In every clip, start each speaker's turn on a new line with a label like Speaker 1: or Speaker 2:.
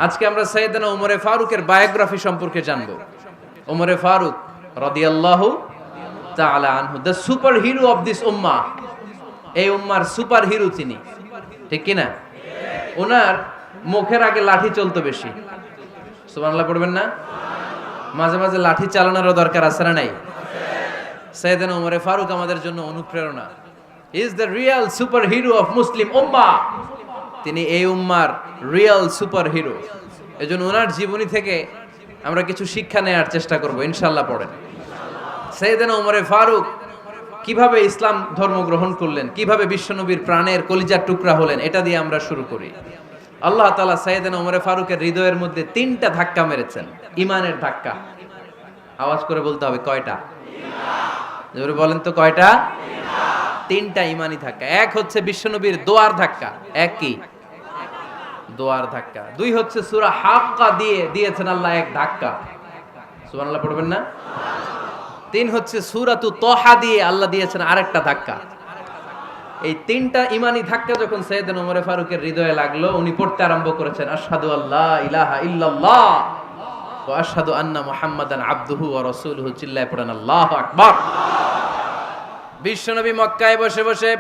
Speaker 1: আজকে আমরা সাইয়েদনা ওমরে ফারুকের বায়োগ্রাফি সম্পর্কে জানব। ওমরে ফারুক রাদিয়াল্লাহু তাআলা আনহু, the super hero of this উম্মাহ। এই উম্মার সুপার হিরো তিনি, ঠিক কি না? ওনার মুখের আগে লাঠি চলতো বেশি। সুবহানাল্লাহ পড়বেন না? মাঝে মাঝে লাঠি চালানোরও দরকার আছে না নাই? সাইয়েদনা ওমরে ফারুক আমাদের জন্য অনুপ্রেরণা। He is the real super hero of Muslim উম্মাহ। তিনি এই উম্মার রিয়েল সুপার হিরো। এজন্য ওনার জীবনী থেকে আমরা কিছু শিক্ষা নেওয়ার চেষ্টা করব ইনশাআল্লাহ। পড়েন সাইয়েদনা ওমরে ফারুক কিভাবে ইসলাম ধর্ম গ্রহণ করলেন, কিভাবে বিশ্বনবীর প্রাণের কলিজার টুকরা হলেন, এটা দিয়ে আমরা শুরু করি। আল্লাহ তাআলা সাইয়েদনা ওমরে ফারুকের হৃদয়ের মধ্যে 3টা ধাক্কা মেরেছেন, ইমানের ধাক্কা। আওয়াজ করে বলতে হবে কয়টা? জোরে বলেন তো কয়টা? 3টা ইমানি ধাক্কা। এক হচ্ছে বিশ্বনবীর দোয়ার ধাক্কা। এক কি? দোয়ার ধাক্কা। 2 হচ্ছে সূরা হাক্কা দিয়ে দিয়েছেন আল্লাহ এক ধাক্কা। সুবহানাল্লাহ পড়বেন না? 3 হচ্ছে সূরাতু তাহা দিয়ে আল্লাহ দিয়েছেন আরেকটা ধাক্কা। এই 3টা ইমানি ধাক্কা যখন সাইয়েদনা ওমরে ফারুকের হৃদয়ে লাগলো, উনি পড়তে আরম্ভ করেছেন আশহাদু আল্লা ইলাহা ইল্লাল্লাহ ওয়া আশহাদু আন্না মুহাম্মাদান আবদুহু ওয়া রাসূলুহু। চিল্লায়ে পড়েন আল্লাহু আকবার। বিশ্বনবী মক্কায় বসে বসে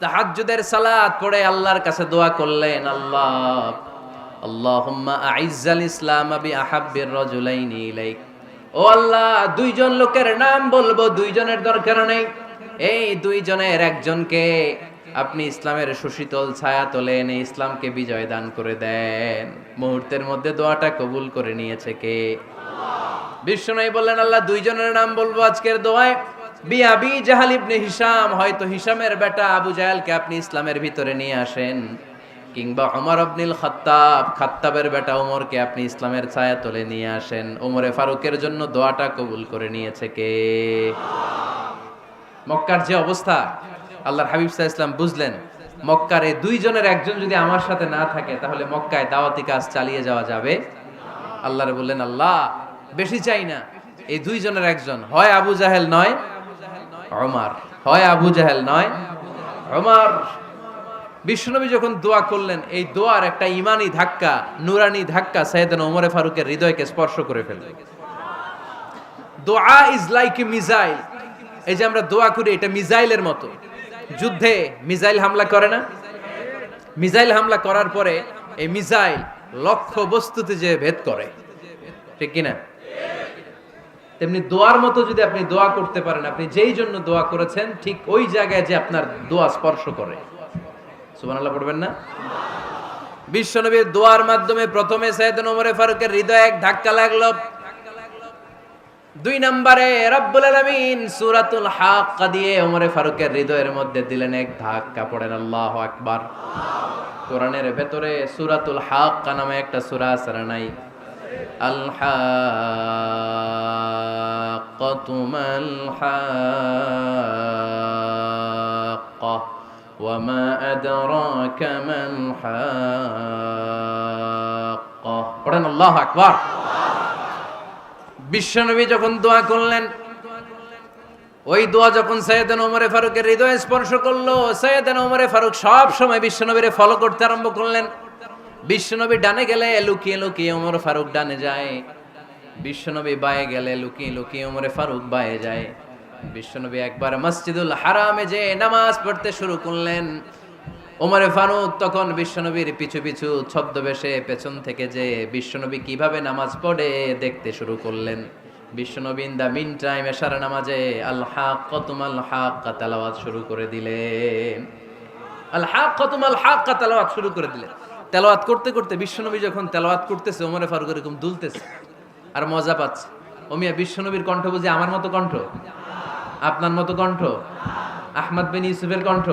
Speaker 1: তাহাজ্জুদের সালাত পড়ে আল্লাহর কাছে দোয়া করলেন, আল্লাহুম্মা আইজ্জাল ইসলাম বিআহাব্বির রাজুলাইনি ইলাইক। ও আল্লাহ, 2 জন লোকের নাম বলবো, 2 জনের দরকার নেই। এই 2 জনের একজনকে আপনি ইসলামের সুশীতল ছায়া তলে এনে ইসলামকে বিজয় দান করে দেন। মুহূর্তের মধ্যে দোয়াটা কবুল করে নিয়েছে কে? বিশ্বনবী বললেন, আল্লাহ 2 জনের নাম বলবো আজকের দোয়ায়। আবি জাহাল ইবনে হিশাম, হয়তো হিশামের বেটা আবু জাহেলকে আপনি ইসলামের ভিতরে নিয়ে আসেন, কিংবা ওমর ইবনুল খাত্তাব, খাত্তাবের বেটা ওমরকে আপনি ইসলামের ছায়া তলে নিয়ে আসেন। ওমরে ফারুকের জন্য দোয়াটা কবুল করে নিয়েছে কে? মক্কার যে অবস্থা, আল্লাহর হাবিব সাল্লাল্লাহু আলাইহি ওয়াসাল্লাম বুঝলেন মক্কার এই 2 জনের একজন যদি আমার সাথে না থাকে তাহলে মক্কায় দাওয়াতি কাজ চালিয়ে যাওয়া যাবে। আল্লাহরে বললেন, আল্লাহ বেশি চাই না, এই 2 জনের একজন, হয় আবু জাহেল নয় ওমর, হয় আবু জাহেল নয় ওমর। বিশ্বনবী যখন দোয়া করলেন, এই দোয়ার একটা ইমানি ধাক্কা, নুরানি ধাক্কা সাইয়েদনা ওমরে ফারুকের হৃদয়কে স্পর্শ করে ফেলল। দোয়া ইজ লাইক এ মিসাইল। এই যে আমরা দোয়া করি, এটা মিসাইলের মতো। যুদ্ধে মিসাইল হামলা করে না? মিসাইল হামলা করার পরে এই মিসাইল লক্ষ্য বস্তুতে যে ভেদ করে, ঠিক কিনা? তেমনি দোয়ার মতো যদি আপনি দোয়া করতে পারেন, আপনি যেই জন্য দোয়া করেছেন ঠিক ওই জায়গায় যে আপনার দোয়া স্পর্শ করে। সুবহানাল্লাহ পড়বেন না? বিশ্বনবীর দোয়ার মাধ্যমে প্রথমে সাইয়েদনা ওমরে ফারুকের হৃদয়ে এক ধাক্কা লাগলো। 2 নম্বরে রব্বুল আলামিন সূরাতুল হাক্কা দিয়ে ওমরে ফারুকের হৃদয়ের মধ্যে দিলেন এক ধাক্কা। পড়েন আল্লাহু আকবার। কোরআনের ভেতরে সূরাতুল হাক্কা নামে একটা সূরা আছে না নাই? আল হাক্কাতু মাল হাক্কা ওয়া মা আদরাকা মাল হাক্কা। পড়েন আল্লাহু আকবার। বিশ্বনবী যখন দোয়া করলেন, ওই দোয়া যখন সাইয়েদনা ওমরে ফারুকের হৃদয়ে স্পর্শ করলো, সাইয়েদনা ওমরে ফারুক সব সময় বিশ্বনবীরে ফলো করতে আরম্ভ করলেন। বিশ্বনবী ডানে গেলে লুকিয়ে লুকিয়ে ওমর ফারুক ডানে যায়, বিশ্বনবী বায়ে গেলে লুকিয়ে লুকিয়ে ওমরে ফারুক বায়ে যায়। বিশ্বনবী একবার মসজিদুল হারামে যে নামাজ পড়তে শুরু করলেন, ওমরে ফারুক তখন বিশ্বনবীর পিছু পিছু ছদ্মবেশে পেছন থেকে যে বিশ্বনবী কিভাবে নামাজ পড়ে দেখতে শুরু করলেন। বিশ্বনবী ইন দা মিন টাইম এশার নামাজে আল হাক্কাতু মাল হাক্কা তেলাওয়াত শুরু করে দিলেন। আল হাক্কাতু মাল হাক্কা তেলাওয়াত শুরু করে দিলেন। তেলাওয়াত করতে করতে বিশ্বনবী যখন তেলাওয়াত করতেছে, ওমরে ফারুক এরকম দুলতেছে আর মজা পাচ্ছে। ও মিয়া, বিশ্বনবীর কণ্ঠ বুঝি আমার মতো কণ্ঠ, আপনার মতো কণ্ঠ, আহমদ বিন ইউসুফের কণ্ঠ,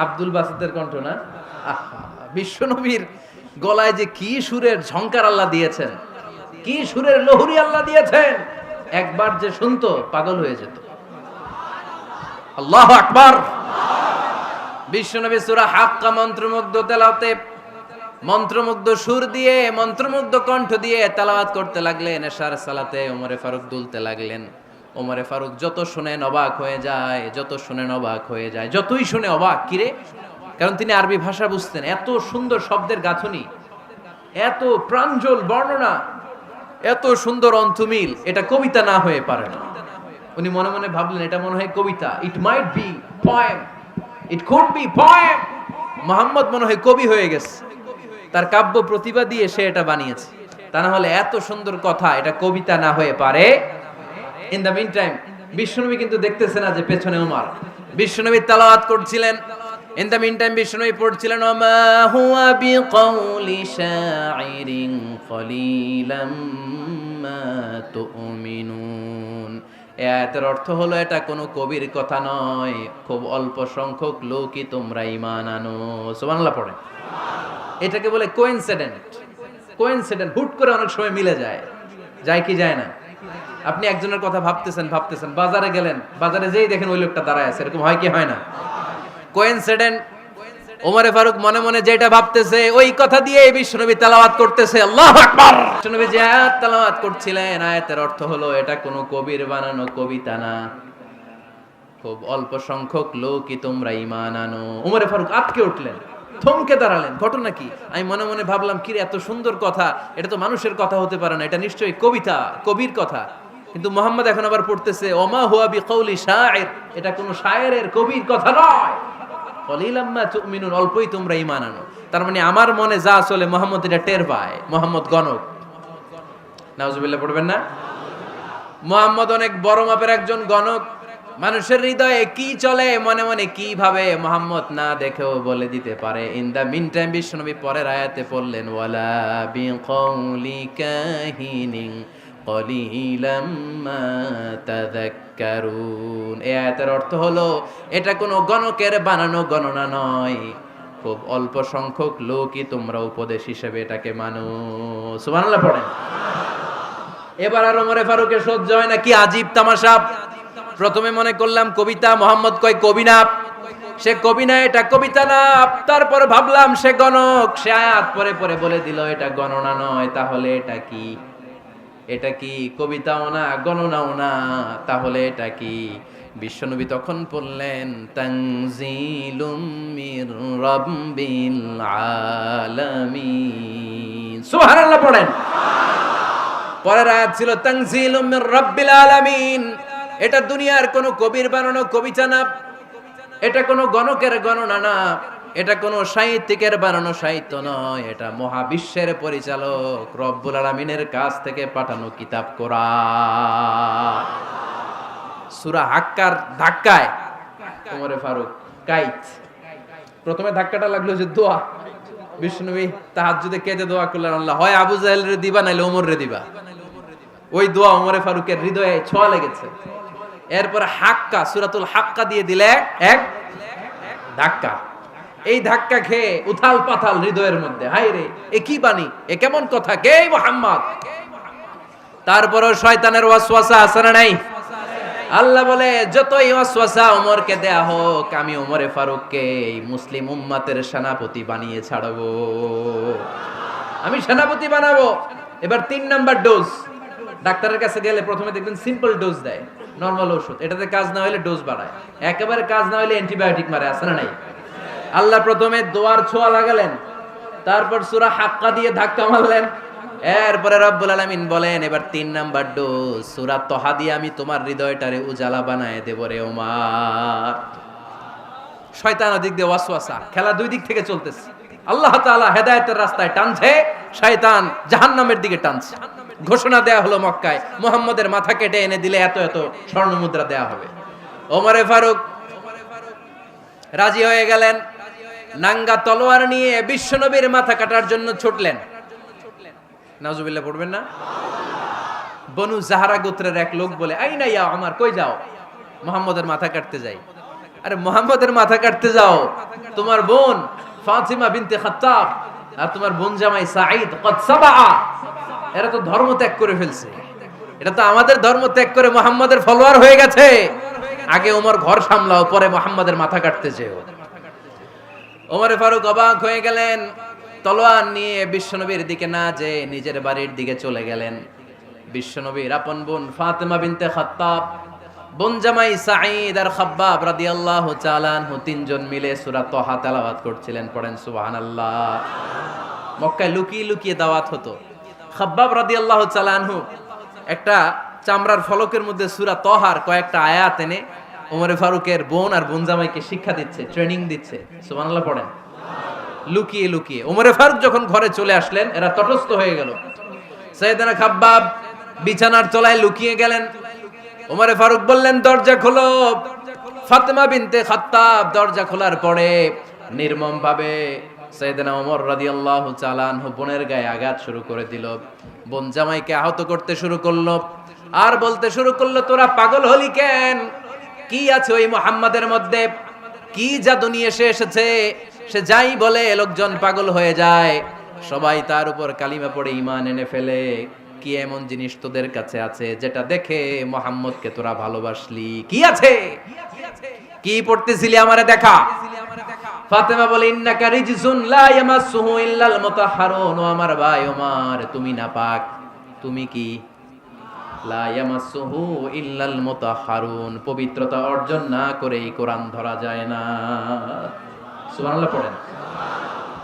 Speaker 1: আব্দুল বাসিতের কণ্ঠ না? বিশ্বনবীর গলায় যে কি সুরের ঝংকার আল্লাহ দিয়েছেন, কি সুরের লহরী আল্লাহ দিয়েছেন, একবার যে শুনতো পাগল হয়ে যেত। আল্লাহু আকবার। বিশ্বনবী সূরা হাক্কা মন্ত্রমুগ্ধ তেলাওয়াতে, মন্ত্রমুগ্ধ সুর দিয়ে, মন্ত্রমুগ্ধ কণ্ঠ দিয়ে তেলাওয়াত করতে লাগলেন। এশার সালাতে ওমরে ফারুক দুলতে লাগলেন। ওমরে ফারুক যত শুনেন অবাক হয়ে যায়, যত শুনেন অবাক হয়ে যায়, যতই শুনে অবাক। কিরে? কারণ তিনি আরবি ভাষা বুঝতেন, এত সুন্দর শব্দের গাঁথনি, এত প্রাঞ্জল বর্ণনা, এত সুন্দর অন্তমিল, এটা কবিতা না হয়ে পারে না। উনি মনে মনে ভাবলেন এটা মনে হয় কবিতা, it might be poem, it could be poem. Muhammad মনে হয় কবি হয়ে গেছে, তার কাব্য প্রতিভা দিয়ে সে এটা বানিয়েছে। তা না হলে এত সুন্দর কথা, এটা কবিতা না হয়ে পারে। ইন দ্য মিন টাইম বিশ্বনবী কিন্তু দেখতেছে না যে পেছনে ওমর। বিশ্বনবী তেলাওয়াত করছিলেন, ইন দ্য মিন টাইম বিশ্বনবী পড়ছিলেন ওমা হুয়া বিকাউলি শাইরিন কলিলাম মা তুমিনুন। এই আয়াতের অর্থ হলো এটা কোনো কবির কথা নয়, খুব অল্প সংখ্যক লোকই তোমরা ঈমান আনো। সুবহানাল্লাহ পড়ে। এটাকে বলে কোইন্সিডেন্ট। কোইন্সিডেন্ট, হুট করে অনেক সময় মিলে যায়, যায় কি যায় না? আপনি একজনের কথা ভাবতেছেন ভাবতেছেন, বাজারে গেলেন, বাজারে যেই দেখেন ওই লোকটা দাঁড়ায় আছে, এরকম হয় কি হয় না? কোইন্সিডেন্ট। ওমরে ফারুক মনে মনে যেটা ভাবতেছে ওই কথা দিয়ে বিশ্বনবী তেলাওয়াত করতেছে, আল্লাহু আকবার। বিশ্বনবী যে আয়াত তেলাওয়াত করছিলেন, আয়াতের অর্থ হলো এটা কোনো কবির বানানো কবিতা না, খুব অল্প সংখ্যক লোকই তোমরা ঈমান আনো। ওমরে ফারুক আটকে উঠলেন, থমকে দাঁড়ালেন। ঘটনা কি? আমি মনে মনে ভাবলাম, কিরে এত সুন্দর কথা, এটা তো মানুষের কথা হতে পারে না, এটা নিশ্চয়ই কবিতা, কবির কথা। কিন্তু মুহাম্মদ এখন আবার পড়তেছে ওমা হুয়া বিকাউলি শাইর, এটা কোনো শায়েরের, কবির কথা নয়। কলিলাম মা তুমিনুন, অল্পই তোমরা ঈমান আনো। তার মানে আমার মনে যা চলে মুহাম্মদ এটা টের পায়। মুহাম্মদ গণক। নাউজুবিল্লাহ পড়বেন না? মুহাম্মদ অনেক বড় মাপের একজন গণক। মানুষের হৃদয়ে কি চলে, মনে মনে কি ভাবে, মুহাম্মদ না দেখেও বলে দিতে পারে। ইন দা মিন টাইম বিশ্বনবী পরের আয়াতে পড়লেন ওয়ালা বিকাউলি কাহিনিন কলিলাম মা তাযাক্কারুন। এই আয়াতের অর্থ হলো এটা কোনো গণকের বানানো গণনা নয়, খুব অল্প সংখ্যক লোকই তোমরা উপদেশ হিসেবে এটাকে মানো। সুবহানাল্লাহ পড়েন। এবার আর ওমরে ফারুকের সহ্য হয় না, কি আজীব তামাশা। প্রথমে মনে করলাম কবিতা, মুহাম্মদ কয় কবি না, সে কবি না, এটা কবিতা না। তারপর ভাবলাম সে গণক, সে আয়াত পরে পরে বলে দিল এটা গণনা নয়, তাহলে এটা কি? এটা কি কবিতাও না, গণনাও না, তাহলে এটা কি? বিশ্বনবী তখন বললেন তানজিলুম মির রাব্বিল আলামিন। সুবহানাল্লাহ পড়েন। পরের আয়াত ছিল তানজিলুম মির রাব্বিল আলামিন। এটা দুনিয়ার কোনো কবির বানানো কবিতা না, এটা কোনো গণকের গণনা না, এটা কোনো সাহিত্যিকের বানানো সাহিত্য নয়, এটা মহাবিশ্বের পরিচালক রব্বুল আলামিনের কাছ থেকে পাঠানো কিতাব কোরআন। সূরা হাক্কার ধাক্কায় ওমরে ফারুক কাইত। প্রথমে ধাক্কাটা লাগলো যে দোয়া। বিশ্বনবী তাহাজ্জুদে কেঁদে দোয়া করলেন, আল্লাহ হয় আবু জাহেল রে দিবা নাইলে ওমর রে দিবা। ওই দোয়া ওমরে ফারুকের হৃদয়ে ছোঁয়া লেগেছে। এরপর হাক্কা, সূরাতুল হাক্কা দিয়ে দিলে এক ধাক্কা। এই ধাক্কা খেয়ে উথাল পাথাল হৃদয়ের মধ্যে, হায় রে এ কি বাণী, এ কেমন কথা, কে মুহাম্মদ? তারপরও শয়তানের ওয়াসওয়াসা আছে না নাই? আল্লাহ বলে যতই ওয়াসওয়াসা ওমরকে দেয়া হোক, আমি ওমরে ফারুককে এই মুসলিম উম্মতের সেনাপতি বানিয়ে ছাড়বো, আমি সেনাপতি বানাবো। এবার 3 নাম্বার ডোজ। ডাক্তারের কাছে গেলে প্রথমে দেখবেন সিম্পল ডোজ দেয়, নরমাল ওষুধ, এটাতে কাজ না হলে ডোজ বাড়ায়, একেবারে কাজ না হলে অ্যান্টিবায়োটিক মারে, আছে না নাই? আল্লাহ প্রথমে দোয়ার ছোঁয়া লাগালেন, তারপর সূরা হাক্কা দিয়ে ধাক্কা মারলেন, এরপরে রব্বুল আলামিন বলেন এবার 3 নাম্বার ডোজ সূরা তহা দিয়ে আমি তোমার হৃদয়টারে উজালা বানায় দেব রে ওমর। শয়তান ওদিক দিয়ে ওয়াসওয়াসা, খেলা দুই দিক থেকে চলতেছে। আল্লাহ তাআলা হেদায়েতের রাস্তায় টানছে, শয়তান জাহান্নামের দিকে টানছে। ঘোষণা দেয়া হলো মক্কায়, মুহাম্মদের মাথা কেটে এনে দিলে এত এত স্বর্ণ মুদ্রা দেয়া হবে। ওমরে ফারুক রাজি হয়ে গেলেন, নাঙ্গা তলোয়ার নিয়ে বিশ্বনবীর মাথা কাটার জন্য ছুটলেন। নাউজুবিল্লাহ পড়বেন না? বনু জাহরা গোত্রের এক লোক বলে, আইনা ইয়া ওমর, কই যাও? মুহাম্মদের মাথা কাটতে যাই। আরে মুহাম্মদের মাথা কাটতে যাও? তোমার বোন ফাতিমা বিনতে খাত্তাব আর তোমার বোন জামাই সাঈদ কদ সাবা, এরা তো ধর্ম ত্যাগ করে ফেলছে, এটা তো আমাদের ধর্ম ত্যাগ করে মুহাম্মদের ফলোয়ার হয়ে গেছে। আগে ওমর ঘর সামলাও, পরে মুহাম্মদের মাথা কাটতে যেও। ওমরে ফারুক অবাক হয়ে গেলেন, তলোয়ার নিয়ে বিশ্বনবীর দিকে না যে নিজের বাড়ির দিকে চলে গেলেন। বিশ্বনবীর আপন বোন ফাতিমা বিনতে খাত্তাব, বোন জামাই সাঈদ আর খাব্বাব রাদিয়াল্লাহু তাআলা আনহু, তিনজন মিলে সূরা তহা তেলাওয়াত করছিলেন। পড়েন সুবহানাল্লাহ। মক্কায় লুকিয়ে লুকিয়ে দাওয়াত হতো। খাব্বাব রাদিয়াল্লাহু তাআলা আনহু একটা চামড়ার ফলকের মধ্যে সূরা তহার কয়েকটা আয়াত এনে ওমরে ফারুকের বোন আর বোন জামাইকে শিক্ষা দিচ্ছে, ট্রেনিং দিচ্ছে। সুবহানাল্লাহ পড়েন। লুকিয়ে লুকিয়ে ওমরে ফারুক যখন ঘরে চলে আসলেন, এরা তটস্থ হয়ে গেল। সাইয়েদনা খাব্বাব বিছানার তলায় লুকিয়ে গেলেন। ওমরে ফারুক বললেন, দরজা খোলো। ফাতেমা বিনতে খাত্তাব দরজা খোলার পরে নির্মম ভাবে সাইয়েদনা ওমর রাদিয়াল্লাহু তাআলা আনহু বোনের গায়ে আঘাত শুরু করে দিল। বোন জামাইকে আহত করতে শুরু করলো আর বলতে শুরু করলো, তোরা পাগল হলি কেন? কি আছে ওই মুহাম্মাদের মধ্যে? কি জাদু নিয়ে এসেছে? সে যাই বলে লোকজন পাগল হয়ে যায়, সবাই তার উপর কালিমা পড়ে ঈমান এনে ফেলে। কি এমন জিনিস তোদের কাছে আছে যেটা দেখে মুহাম্মদকে তোরা ভালোবাসলি? কি আছে? কি পড়তেছিলি আমারে দেখা। ফাতেমা বলে, ইন্নাকা রিজসুন লা ইয়ামাসসুহু ইল্লাল মুতাহহারুন। ও আমার ভাই ওমর, তুমি নাপাক। তুমি কি? লা ইয়ামাসসুহু ইল্লাল মুতাহহারুন, পবিত্রতা অর্জন না করে এই কোরআন ধরা যায় না। সুবহানাল্লাহ পড়েন।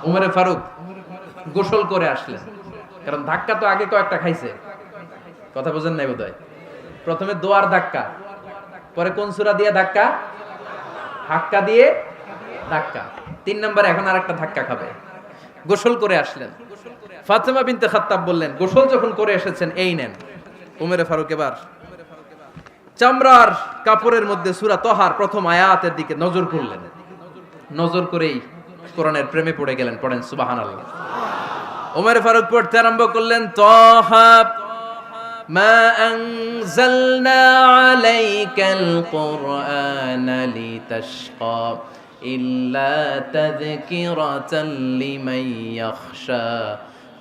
Speaker 1: ওমরে ফারুক গোসল করে আসলেন, কারণ ধাক্কা তো আগে কয়েকটা খাইছে। কথা বুঝেন নাই বোধহয়। প্রথমে দোয়ার ধাক্কা, পরে কোন সূরা দিয়ে ধাক্কা? হাক্কা দিয়ে ধাক্কা। 3 নম্বরে এখন আরেকটা ধাক্কা খাবে। গোসল করে আসলেন। ফাতেমা বিনতে খাত্তাব বললেন, গোসল যখন করে এসেছেন, এই নেন। ওমরে ফারুক এবার চামড়ার কাপড়ের মধ্যে সূরা তহার প্রথম আয়াতের দিকে নজর করলেন। নজর করেই কোরআনের প্রেমে পড়ে গেলেন। পড়েন সুবহানাল্লাহ। ওমরে ফারুক পড়তে আরম্ভ করলেন, তহা মা আনজালনা আলাইকাল কুরআনা লিতাশকা ইল্লা তাযকিরাতাল লিমান ইয়াখশা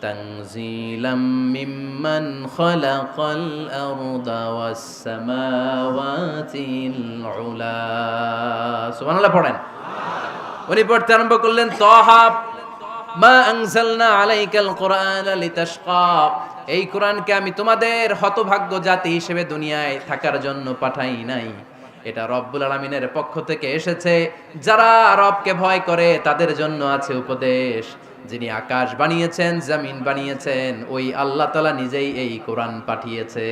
Speaker 1: তানজিলাম মিম্মান খালাকাল আরদা ওয়াস সামাওয়াতিল উলা। সুবহানাল্লাহ পড়েন। উনি পড়তে আরম্ভ করলেন, তহা মা আনজালনা আলাইকাল কুরআনা লিতাশকা, এই কোরআনকে আমি তোমাদের হতভাগ্য জাতি হিসেবে দুনিয়ায় থাকার জন্য পাঠাই নাই। এটা রব্বুল আলামিনের পক্ষ থেকে এসেছে। যারা রবকে ভয় করে তাদের জন্য আছে উপদেশ। যিনি আকাশ বানিয়েছেন, জমিন বানিয়েছেন, ওই আল্লাহ তাআলা নিজেই এই কোরআন পাঠিয়েছে।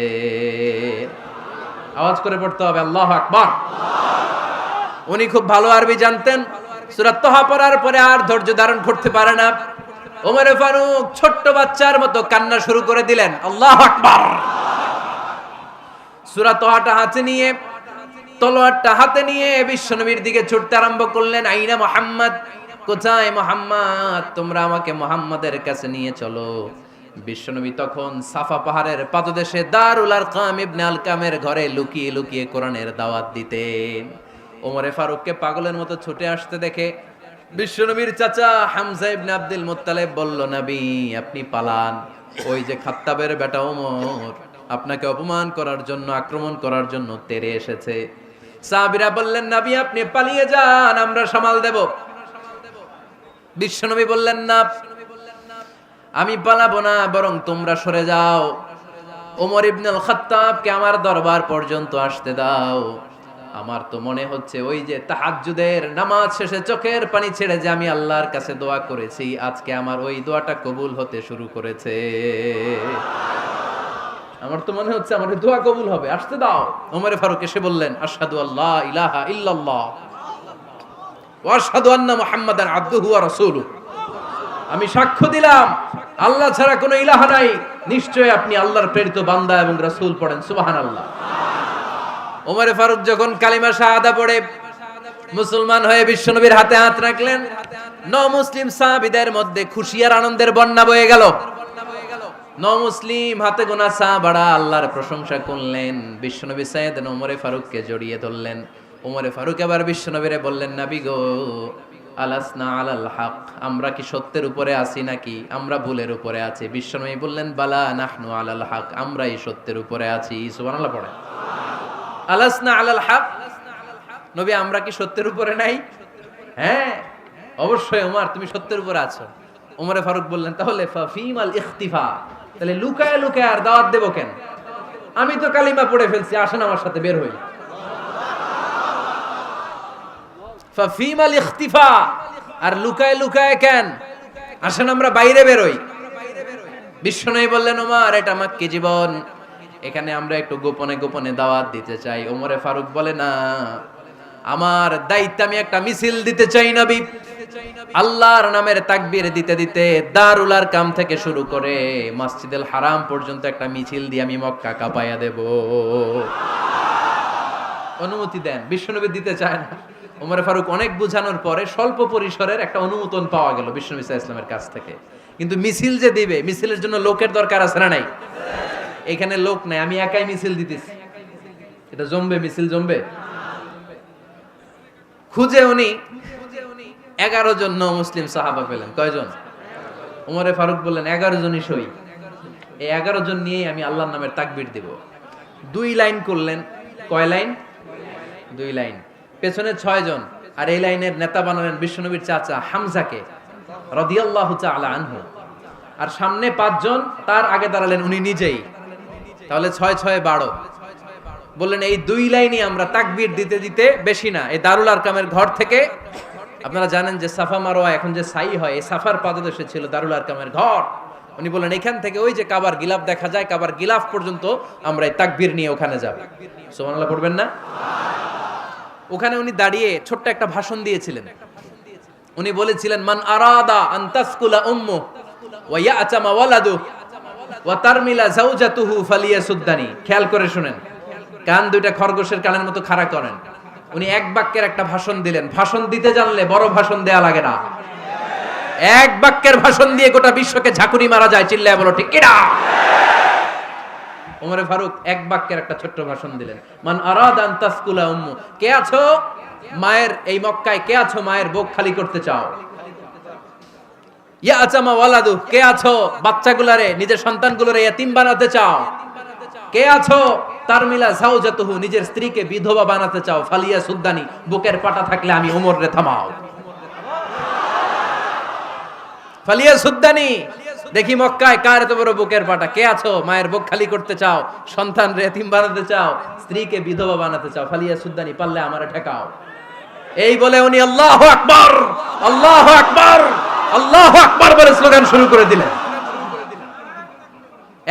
Speaker 1: আওয়াজ করে পড়তে হবে, আল্লাহু আকবার। উনি খুব ভালো আরবি জানতেন। সূরা তহা পড়ার পরে আর ধৈর্য ধারণ করতে পারে না। ওমরে ফারুক ছোট্ট বাচ্চার মতো কান্না শুরু করে দিলেন। আল্লাহু আকবার। সূরা তহাটা হাতে নিয়ে, তলোয়ারটা হাতে নিয়ে বিশ্বনবীর দিকে ছুটতে আরম্ভ করলেন। আইনা মুহাম্মদ, কোথায় মুহাম্মদ? তোমরা আমাকে মুহাম্মাদের কাছে নিয়ে চলো। বিশ্বনবী তখন সাফা পাহাড়ের পাদদেশে দারুল আরকাম ইবনে আলকামের ঘরে লুকিয়ে লুকিয়ে কোরআনের দাওয়াত দিতেন। ওমরে ফারুককে পাগলের মতো ছুটে আসতে দেখে বিশ্বনবীর চাচা হামজা ইবনে আব্দুল মুত্তালিব বলল, নবী আপনি পালান। ওই যে খাত্তাবের বেটা ওমর আপনাকে অপমান করার জন্য, আক্রমণ করার জন্য তেড়ে এসেছে। সাহাবীরা বললেন, নবী আপনি পালিয়ে যান, আমরা সামাল দেব। বিশ্বনবী বললেন, না আমি পালাবো না, বরং তোমরা সরে যাও। ওমর ইবনুল খাত্তাবকে আমার দরবার পর্যন্ত আসতে দাও। আমার তো মনে হচ্ছে ওই যে তাহাজ্জুদের নামাজ শেষে চোখের পানি ছেড়ে যে আমি আল্লাহর কাছে দোয়া করেছি, আজকে আমার ওই দোয়াটা কবুল হতে শুরু করেছে। আমার তো মনে হচ্ছে আমার দোয়া কবুল হবে, আসতে দাও। ওমরে ফারুক এসে বললেন, আশহাদু আল্লা ইলাহা ইল্লাল্লাহ ওয়া আশহাদু আন্না মুহাম্মাদান আবদুহু ওয়া রাসূলুহু। আমি সাক্ষ্য দিলাম আল্লাহ ছাড়া কোনো ইলাহ নাই, নিশ্চয় আপনি আল্লাহর প্রেরিত বান্দা এবং রাসূল। পড়েন সুবহানাল্লাহ। ওমরে ফারুক যখন কালিমা শাহাদা পড়ে মুসলমান হয়ে বিশ্বনবীর হাতে হাত রাখলেন, মুসলিম সাহাবীদের মধ্যে খুশি আর আনন্দের বন্যা বয়ে গেল। মুসলিম হাতে গোনা সাহাবারা আল্লাহর প্রশংসা করলেন। বিশ্বনবী সাইয়েদনা ওমরে ফারুককে জড়িয়ে ধরলেন। ওমরে ফারুক এবার বিশ্বনবীরে বললেন, নবী গো, আলাসনা আলাল হক, আমরা কি সত্যের উপরে আছি নাকি আমরা ভুলের উপরে আছি? বিশ্বনবী বললেন, বালা নাহনু আলাল হক, আমরাই সত্যের উপরে আছি। সুবহানাল্লাহ পড়ে। আলাসনা আলাল হক, নবী আমরা কি সত্যের উপরে নাই? হ্যাঁ অবশ্যই ওমর, তুমি সত্যের উপরে আছো। ওমরে ফারুক বললেন, তাহলে ফাফিমাল ইখতিফা, তাহলে লুকায় লুকায় আর দাওয়াত দেব কেন? আমি তো কালিমা পড়ে ফেলছি, আসেন আমার সাথে বের হই। ফাফিমাল ইখতিফা, আর লুকায় লুকায় কেন? আসেন আমরা বাইরে বেরোই। বিশ্বনবী বললেন, ওমর এটা মাক্কি জীবন, এখানে আমরা একটু গোপনে গোপনে দাওয়াত দিতে চাই। ওমরে ফারুক বলে, না, আমার দায়িত্ব, আমি একটা মিছিল দিতে চাই নবী। আল্লাহর নামের তাকবীর দিতে দিতে দারুল আরকাম থেকে শুরু করে মসজিদুল হারাম পর্যন্ত একটা মিছিল দিয়ে আমি মক্কা কাঁপাইয়া দেব। অনুমতি দেন। বিশ্বনবী দিতে চায় না। ওমর ফারুক অনেক বুঝানোর পরে স্বল্প পরিসরের একটা অনুমোদন পাওয়া গেল বিশ্বনবী সাল্লাল্লাহু আলাইহি ওয়াসাল্লামের কাছ থেকে। কিন্তু মিছিল যে দিবে, মিছিলের জন্য লোকের দরকার আছে না নাই? এখানে লোক নাই, আমি একাই মিছিল দিতেছি। এটা জমবে? মিছিল জমবে? খুঁজে উনি 11 জন মুসলিম সাহাবা পেলেন। কয়জন? ওমরে ফারুক বললেন 11 জনই সই। এই 11 জন নিয়েই আমি আল্লাহর নামের তাকবীর দেব। 2 লাইন করলেন। কয় লাইন? 2 লাইন। পেছনে 6 জন, আর এই লাইনের নেতা বানালেন বিশ্বনবীর চাচা হামজাকে রাদিয়াল্লাহু তাআলা আনহু। আর সামনে 5 জন, তার আগে দাঁড়ালেন উনি নিজেই। তাহলে 6 6 12। বললেন এই 2 লাইনই আমরা তাকবীর দিতে দিতে, বেশি না, এই দারুল আরকামের ঘর থেকে, আপনারা জানেন যে সাফা মারওয়া এখন যে সাই হয়, এই সাফার পাদদেশে ছিল দারুল আরকামের ঘর। উনি বললেন এখান থেকে ওই যে কাবার গিলাফ দেখা যায়, কাবার গিলাফ পর্যন্ত আমরা এই তাকবীর নিয়ে ওখানে যাব। সুবহানাল্লাহ পড়বেন না? ওখানে উনি দাঁড়িয়ে ছোট্ট একটা ভাষণ দিয়েছিলেন। উনি বলেছিলেন, মান আরাদা আন তাসকুলা উম্মু ওয়া ইয়াতামা ওয়ালাদু ওয়া তারমিলা যাওজাতুহু ফালিয়াসুদ্দানি। খেয়াল করে শুনেন, কান দুইটা খরগোশের কানের মতো খাড়া করেন। উনি এক বাক্যের একটা ভাষণ দিলেন। ভাষণ দিতে জানলে বড় ভাষণ দেয়া লাগে না। এক বাক্যের ভাষণ দিয়ে গোটা বিশ্বকে ঝাঁকুনি মারা যায়। চিল্লায় বলো ঠিক কিনা? ওমরে ফারুক এক বাক্যের একটা ছোট্ট ভাষণ দিলেন। মান আরাদা আন তাসকুলা উম্মু, কে আছো মায়ের এই মক্কায়, কে আছো মায়ের বুক খালি করতে চাও? ইয়া আচামা ওয়ালাদু, কে আছো বাচ্চাগুলারে, নিজের সন্তানগুলোরে ইয়াতিম বানাতে চাও? কে আছো তারমিলা যাওজাতুহু, নিজের স্ত্রীকে বিধবা বানাতে চাও? ফালিয়া সুদ্দানি, বুকের পাটা থাকলে আমি ওমর রে থামাও। ফালিয়া সুদ্দানি, দেখি মক্কায় কার এত বড় বুকের পাটা। কে আছো মায়ের বুক খালি করতে চাও, সন্তান রে এতিম বানাতে চাও, স্ত্রীকে বিধবা বানাতে চাও? ফালিয়া সুদ্দানি, পারলে আমারে ঠেকাও। এই বলে উনি আল্লাহু আকবার, আল্লাহু আকবার, আল্লাহু আকবার বলে স্লোগান শুরু করে দিলেন।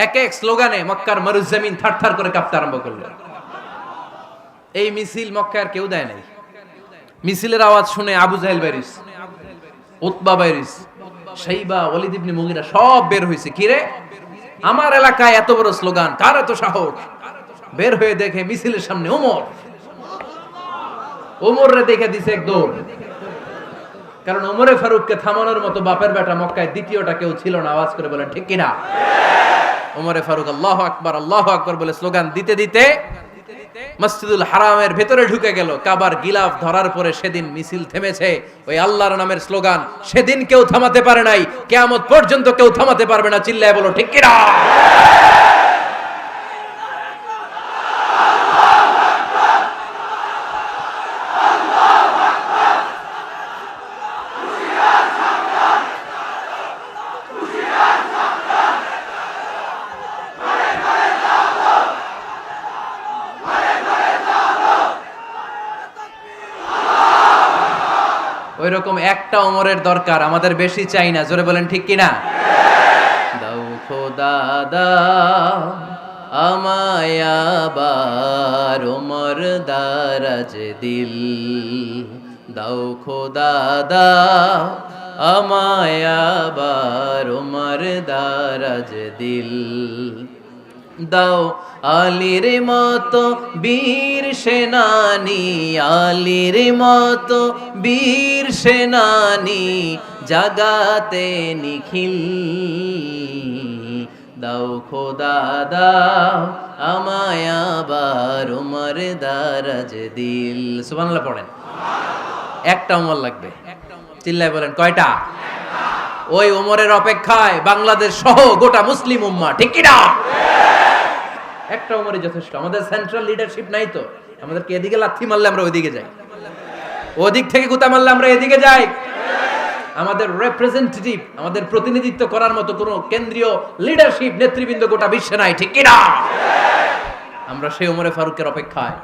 Speaker 1: এক এক স্লোগানে মক্কার মরুজমিন থারথার করে কাঁপতে আরম্ভ করল। এই মিছিল মক্কার কেউ দেয় নাই। মিছিলের আওয়াজ শুনে আবু জাহেল বাইরিস, উতবা বাইরিস, শাইবা, ওয়ালিদ ইবনে মুগিরা সব বের হয়েছে। কিরে, আমার এলাকায় এত বড় স্লোগান, কার এত সাহস? বের হয়ে দেখে মিছিলের সামনে ওমর। ওমর রে দেখে দিছে এক দৌড়। কারণ ওমরে ফারুককে থামানোর মতো বাপের বেটা মক্কায় দ্বিতীয়টা কেউ ছিল না। আওয়াজ করে বলেন ঠিক কিনা? ওমরে ফারুক আল্লাহু আকবার, আল্লাহু আকবার বলে স্লোগান দিতে দিতে মসজিদুল হারামের ভেতরে ঢুকে গেল। কাবার গিলাফ ধরার পরে সেদিন মিছিল থেমেছে। ওই আল্লাহর নামের স্লোগান সেদিন কেউ থামাতে পারে নাই, কিয়ামত পর্যন্ত কেউ থামাতে পারবে না। চিল্লায় বলো ঠিক কিনা? ওই রকম একটা ওমরের দরকার, আমাদের বেশি চাই না। জোরে বলেন ঠিক কিনা? দাও খোদা দাও আমায় আবার ওমর দারাজ দিল, দাও খোদা দাও আমায় আবার ওমর দারাজ দিল, দাও আলীর মতো বীর সেনানি, আলীর মতো বীর সেনানি জাগাতে নিখিল, দাও খোদা দাও আমায় আবার ওমর দারাজ দিল। সুবহানাল্লাহ পড়েন। একটা ওমর লাগবে। চিল্লায় বলেন কয়টা? ওই ওমরের অপেক্ষায় বাংলাদেশ সহ গোটা মুসলিম উম্মাহ, ঠিক কি না? একটা ওমরই যথেষ্ট। আমাদের সেন্ট্রাল লিডারশিপ নাই তো, আমাদেরকে এদিকে লাথি মারলে আমরা ওইদিকে যাই, ওদিক থেকে গুতা মারলে আমরা এদিকে যাই। আমাদের রিপ্রেজেন্টেটিভ, আমাদের প্রতিনিধিত্ব করার মতো কোনো কেন্দ্রীয় লিডারশিপ নেতৃবৃন্দ গোটা বিশ্বে নাই, ঠিক কি না? আমরা সেই ওমরে ফারুকের অপেক্ষায়,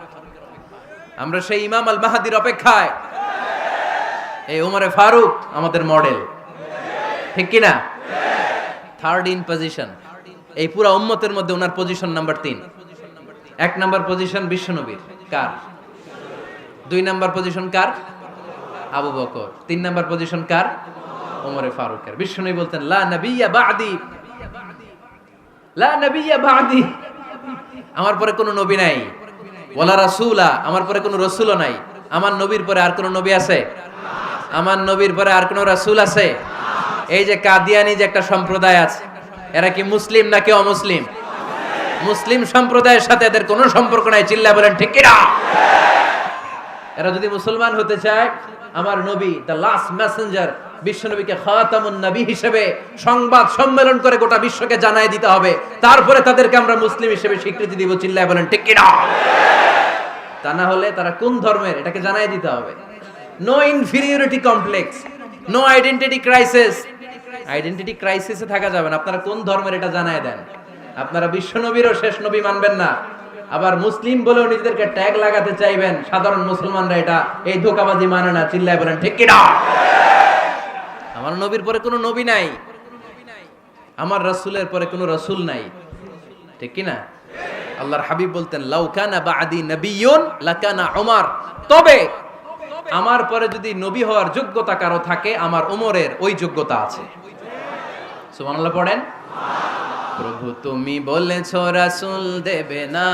Speaker 1: আমরা সেই ইমাম আল মাহাদির অপেক্ষায়। এই ওমরে ফারুক আমাদের মডেল। ঠিক কি না? থার্ড ইন পজিশন, এই পুরো উম্মতের মধ্যে ওনার পজিশন নাম্বার 3। 1 নাম্বার পজিশন বিশ্বনবীর, কার? 2 নাম্বার পজিশন কার? আবু বকর। 3 নাম্বার পজিশন কার? ওমরে ফারুকের। বিশ্বনবী বলতেন লা নবিয়্যা বা'দি, লা নবিয়্যা বা'দি, আমার পরে কোনো নবী নাই। ওয়ালা রাসূলা, আমার পরে কোনো রাসূলও নাই। আমার নবীর পরে আর কোনো নবী আছে? আমার নবীর পরে আর কোনো রাসূল আছে? এই যে কাদিয়ানি যে একটা সম্প্রদায় আছে, এরা কি মুসলিম নাকি অমুসলিম? মুসলিম সম্প্রদায়ের সাথে এদের কোনো সম্পর্ক নাই। চিল্লায় বলেন ঠিক কি না? এরা যদি মুসলমান হতে চায়, আমার নবী দ্য লাস্ট মেসেঞ্জার বিশ্বনবীকে খাতামুন নবী হিসেবে সংবাদ সম্মেলন করে গোটা বিশ্বকে জানাই দিতে হবে, তারপরে তাদেরকে আমরা মুসলিম হিসেবে স্বীকৃতি দিব। চিল্লায় বলেন ঠিক কি না? তা না হলে তারা কোন ধর্মের এটাকে জানাই দিতে হবে। No inferiority complex, no identity crisis. Identity ক্রাইসিসে থাকা যাবে না। আপনারা কোন ধর্মের এটা জানাই দেন। আপনারা বিশ্বনবীরও শেষ নবী মানবেন না, আবার মুসলিম বলেও নিজেদেরকে ট্যাগ লাগাতে চাইবেন। সাধারণ মুসলমানরা এটা এই ধোঁকাবাজি মানে না। চিল্লায় বলেন ঠিক কি না? আমার নবীর পরে কোনো নবী নাই, আমার রাসূলের পরে কোনো রাসূল নাই। ঠিক কি না? আল্লাহর হাবিব বলতেন লাউ কানা বা'দি নাবিয়্যুন লাকানা উমর, তবে আমার পরে যদি নবী হওয়ার যোগ্যতা কারো থাকে, আমার ওমরের ওই যোগ্যতা আছে। সুবহানাল্লাহ পড়েন। প্রভু তুমি বলেছো রাসূল দেবে না,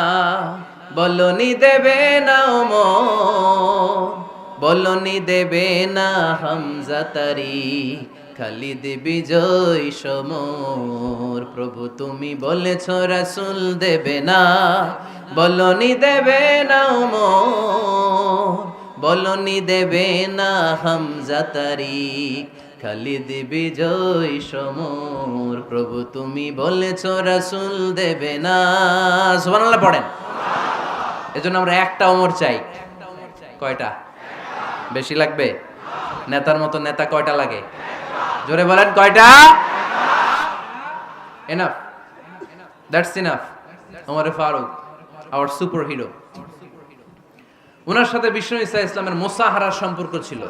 Speaker 1: বলনি দেবে না ওমর, বলনি দেবে না হামজা তারি, খালিদ বিজয় সমর। প্রভু তুমি বলেছো রাসূল দেবে না, বলনি দেবে না ওমর, বলনি দেবে না হামজা তারি, খালিদ বিজয় সমর। প্রভু তুমি বলেছো রাসূল দেবে না। সুবহানাল্লাহ পড়েন। এজন্য আমরা একটা ওমর চাই। কয়টা? বেশি লাগবে? নেতার মতো নেতা কয়টা লাগে? জোরে বলেন কয়টা? Enough, that's enough. ওমরে ফারুক আওয়ার সুপার হিরো। ওনার সাথে বিশ্বনবী সাল্লাল্লাহু আলাইহি ওয়াসাল্লামের মুসাহারার সম্পর্ক ছিল।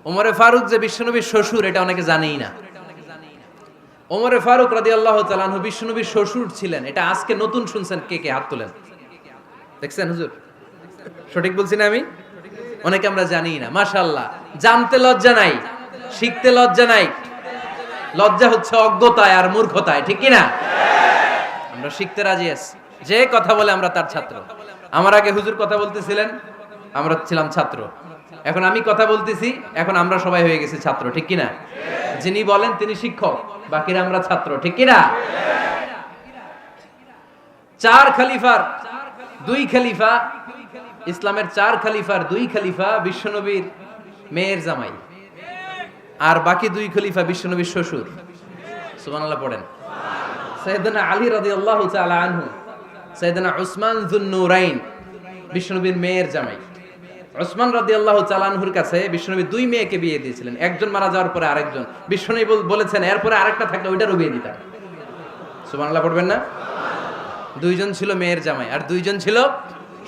Speaker 1: ওমরে ফারুক যে বিশ্বনবীর শ্বশুর, এটা অনেকে জানেই না। ওমরে ফারুক রাদিয়াল্লাহু তাআলা আনহু বিশ্বনবীর শ্বশুর ছিলেন। এটা আজকে নতুন শুনছেন। কে কে হাত তোলেন? দেখছেন হুজুর? সঠিক বলছি না আমি? অনেকে আমরা জানি না। মাশাআল্লাহ, জানতে লজ্জা নাই, শিখতে লজ্জা নাই। লজ্জা হচ্ছে অজ্ঞতায় আর মূর্খতায়। ঠিক কি না? আমরা শিখতে রাজি আছি। যে কথা বলে আমরা তার ছাত্র। আমার আগে হুজুর কথা বলতেছিলেন, আমরা ছিলাম ছাত্র। এখন আমি কথা বলতেছি, এখন আমরা সবাই হয়ে গেছি ছাত্র। ঠিক কি না? যিনি বলেন তিনি শিক্ষক, বাকিরা আমরা ছাত্র। ঠিক কি না? 4 খলিফার 2 খলিফা, ইসলামের 4 খলিফার 2 খলিফা বিশ্বনবীর মেয়ের জামাই, আর বাকি 2 খলিফা বিশ্বনবীর শ্বশুর। সুবহানাল্লাহ পড়েন। সাইয়েদনা আলী রাদিয়াল্লাহু তাআলা আনহু, সাইয়েদনা উসমান যুন নূরাইন বিশ্বনবীর মেয়ের জামাই। উসমান রাদিয়াল্লাহু তাআলা আনহুর কাছে বিশ্বনবী 2 মেয়েকে বিয়ে দিয়েছিলেন। একজন মারা যাওয়ার পরে আরেকজন। বিশ্বনবী বলেছেন এরপরে আরেকটা থাকলে ওইটারও বিয়ে দিতাম। সুবহানাল্লাহ পড়বেন না? 2 জন ছিল মেয়ের জামাই আর 2 জন ছিল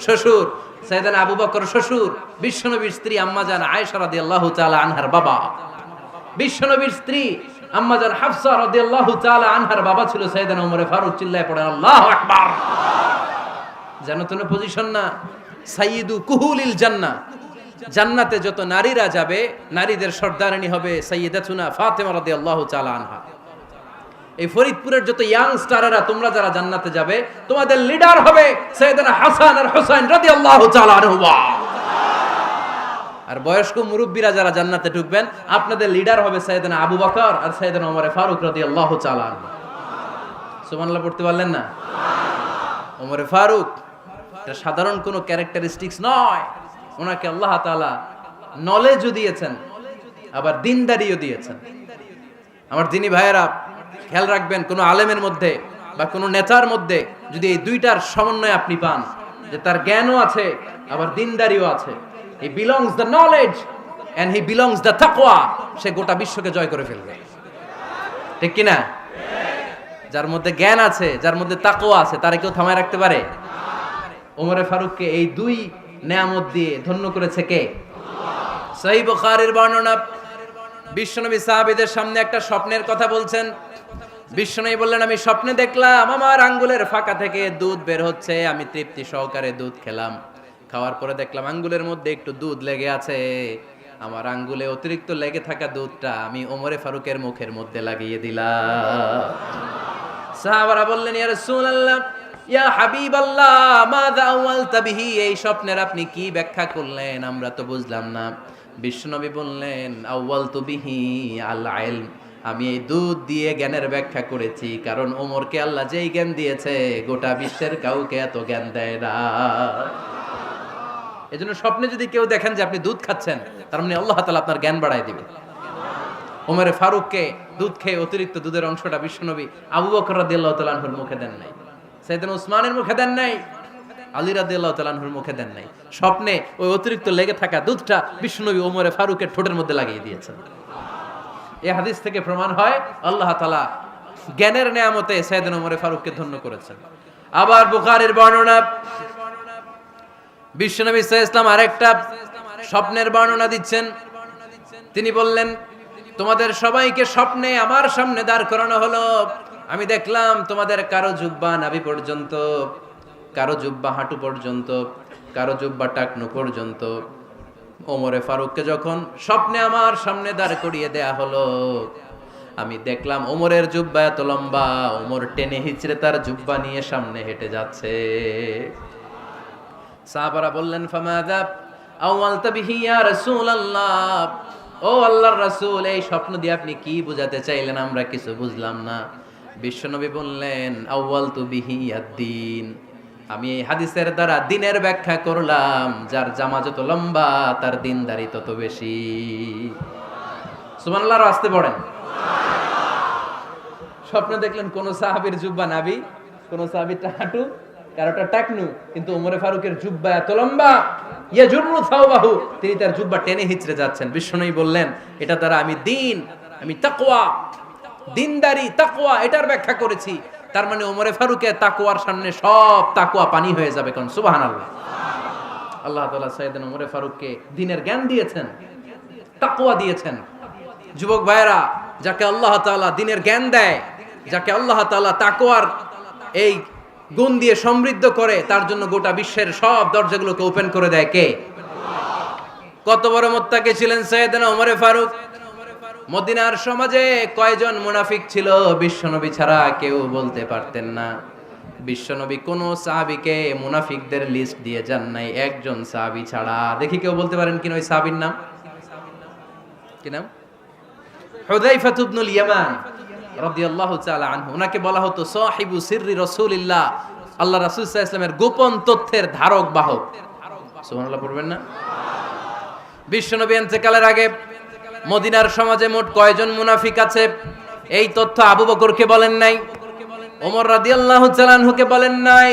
Speaker 1: শ্বশুর। সাইয়েদনা আবু বকর শ্বশুর, বিশ্বনবীর স্ত্রী আম্মাজান আয়েশা রাদিয়াল্লাহু তাআলা আনহার বাবা। বিশ্বনবীর স্ত্রী আম্মাজান হাফসা রাদিয়াল্লাহু তাআলা আনহার বাবা ছিল সাইয়েদনা ওমর ফারুক। চিল্লায় পড়েন আল্লাহু আকবার। জানো তো না পজিশন না? সাইয়্যিদু কুহুলিল জান্নাহ, জান্নাতে যত নারীরা যাবে, নারীদের সর্দারিনী হবে সাইয়্যিদাতুনা ফাতেমা রাদিয়াল্লাহু তাআলা আনহা। এই ফরিদপুরের যত ইয়াং স্টারেরা তোমরা যারা জান্নাতে যাবে, তোমাদের লিডার হবে সাইয়েদনা হাসান আর হুসাইন রাদিয়াল্লাহু তাআলা আনহুমা। আর বয়স্ক মুরব্বীরা যারা জান্নাতে ঢুকবেন, আপনাদের লিডার হবে সাইয়েদনা আবু বকর আর সাইয়েদনা ওমর ফারুক রাদিয়াল্লাহু তাআলা আনহু। সুবহানাল্লাহ পড়তে পারলেন না? ওমর ফারুক এটা সাধারণ কোনো ক্যারেক্টারিস্টিক্স নয়। ওনাকে আল্লাহ তাআলা নলেজও দিয়েছেন, আবার দিনদারিও দিয়েছেন। আমার দিনী ভাইয়েরা খেয়াল রাখবেন, কোন আলেমের মধ্যে বা কোন নেতার মধ্যে যদি এই দুইটার সমন্বয় আপনি পান, যে তার জ্ঞানও আছে আবার দিনদারিও আছে, he belongs the knowledge and he belongs the তাকওয়া, সে গোটা বিশ্বকে জয় করে ফেলবে। ঠিক কি না? যার মধ্যে জ্ঞান আছে, যার মধ্যে তাকওয়া আছে, তারে কেউ থামায় রাখতে পারে? ওমরে ফারুককে এই 2 নেয়ামত দিয়ে ধন্য করেছে কে? সহিহ বুখারীর বর্ণনা, বিশ্বনবী সাহাবীদের সামনে একটা স্বপ্নের কথা বলছেন। বিশ্বনবী বললেন, আমি স্বপ্নে দেখলাম আমার আঙ্গুলের ফাঁকা থেকে দুধ বের হচ্ছে, আমি তৃপ্তি সহকারে দুধ খেলাম। খাওয়ার পরে দেখলাম আঙ্গুলের মধ্যে একটু দুধ লেগে আছে। আমার আঙ্গুলে অতিরিক্ত লেগে থাকা দুধটা আমি ওমরে ফারুকের মুখের মধ্যে লাগিয়ে দিলাম। সাহাবারা বললেন, ইয়া রাসূলুল্লাহ, ইয়া হাবিবাল্লাহ, মাযা আওয়ালতা বিহি, এই স্বপ্নের আপনি কি ব্যাখ্যা করলেন, আমরা তো বুঝলাম না। বিশ্বনবী বললেন, আওয়ালতু বিহি আল ইলম, আমি এই দুধ দিয়ে জ্ঞানের ব্যাখ্যা করেছি, কারণ ওমরকে আল্লাহ যেই জ্ঞান দিয়েছে গোটা বিশ্বের কাউকে এত জ্ঞান দেয় না। এজন্য স্বপ্নে যদি কেউ দেখেন যে আপনি দুধ খাচ্ছেন, তার মানে আল্লাহ তাআলা আপনার জ্ঞান বাড়ায় দিবে। ওমরে ফারুককে দুধ খেয়ে অতিরিক্ত দুধের অংশটা বিশ্বনবী আবু বকর রাদিয়াল্লাহু তাআলা আনহুর মুখে দেন নাই, সাইয়েদনা উসমানের মুখে দেন নাই, আলী রাদিয়াল্লাহু তাআলা আনহুর মুখে দেন নাই। স্বপ্নে ওই অতিরিক্ত লেগে থাকা দুধটা বিশ্বনবী ওমরে ফারুকের ঠোঁটের মধ্যে লাগিয়ে দিয়েছেন। এই হাদিস থেকে প্রমাণ হয় আল্লাহ তাআলা জ্ঞানের নেয়ামতে সাইয়েদনা ওমরে ফারুককে ধন্য করেছেন। আবার বুখারীর বর্ণনা, বিশ্বনবী সাল্লাল্লাহু আলাইহি ওয়াসাল্লাম আরেকটা স্বপ্নের বর্ণনা দিচ্ছেন। তিনি বললেন, তোমাদের সবাইকে স্বপ্নে আমার সামনে দাঁড় করানো হলো। আমি দেখলাম তোমাদের কারো জুব্বা নাভি পর্যন্ত, কারো জুব্বা হাঁটু পর্যন্ত, কারো জুব্বা টাকনু পর্যন্ত। ওমরে ফারুককে যখন স্বপ্নে আমার সামনে দাঁড় করিয়ে দেয়া হলো, আমি দেখলাম ওমরের জুব্বা এত লম্বা, ওমর টেনে হিচড়ে তার জুব্বা নিয়ে সামনে হেঁটে যাচ্ছে। সাহাবারা বললেন, ফামাযা আওয়ালতা বিহি ইয়া রাসূলুল্লাহ, ও আল্লাহর রাসূল, এই স্বপ্ন দিয়ে আপনি কি বোঝাতে চাইলেন, আমরা কিছু বুঝলাম না। বিশ্বনবী বললেন, আউয়ালতু বিহি আদ-দীন, আমি এই হাদিসের দ্বারা দ্বীনের ব্যাখ্যা করলাম, যার জামা যত লম্বা তার দ্বীনদারি তত বেশি। সুবহানাল্লাহ, আসতে পড়েন। স্বপ্নে দেখলেন কোন সাহাবীর জুব্বা নাভি, কোন সাহাবীর হাঁটু, কারোটা টাকনু, কিন্তু ওমরে ফারুকের জুব্বা এত লম্বা, ইয়াজুরু সাওবাহু, তিনি তার জুব্বা টেনে হিচড়ে যাচ্ছেন। বিশ্বনবী বললেন, এটা দ্বারা আমি দ্বীন, আমি তাকওয়া, দ্বীনদারি, তাকওয়া, এটার ব্যাখ্যা করেছি। তার মানে ওমরে ফারুকের তাকওয়ার সামনে সব তাকওয়া পানি হয়ে যাবে। কোন সুবহানাল্লাহ। আল্লাহ তাআলা সাইয়েদনা ওমরে ফারুককে দ্বীনের জ্ঞান দিয়েছেন, তাকওয়া দিয়েছেন। যুবক ভাইরা, যাকে আল্লাহ তাআলা দ্বীনের জ্ঞান দেয়, যাকে আল্লাহ তাআলা তাকওয়ার এই গুণ দিয়ে সমৃদ্ধ করে, তার জন্য গোটা বিশ্বের সব দরজাগুলোকে ওপেন করে দেয় কে? কত বড় মুত্তাকি ছিলেন সাইয়েদনা ওমরে ফারুক। মদিনার সমাজে কয়জন মুনাফিক ছিল বিশ্বনবী ছাড়া কেউ বলতে পারতেন না। বিশ্বনবী কোন সাহাবীকে মুনাফিকদের লিস্ট দিয়ে যান নাই, একজন সাহাবী ছাড়া। দেখি কেউ বলতে পারেন কিনা ওই সাহাবীর নাম? কি নাম? হুযায়ফা ইবনুল ইয়ামান রাদিয়াল্লাহু তাআলা আনহু। ওনাকে বলা হতো সাহিবু সিররি রাসূলিল্লাহ, আল্লাহ রাসূল সাল্লাল্লাহু আলাইহি ওয়াসাল্লামের গোপন তথ্যের ধারক বাহক। সুবহানাল্লাহ পড়বেন না? বিশ্বনবী ইন্তেকালের আগে মদিনার সমাজে মোট কয়জন মুনাফিক আছে, এই তথ্য আবু বকরকে বলেন নাই, ওমর রাদিয়াল্লাহু তাআলা আনহুকে বলেন নাই,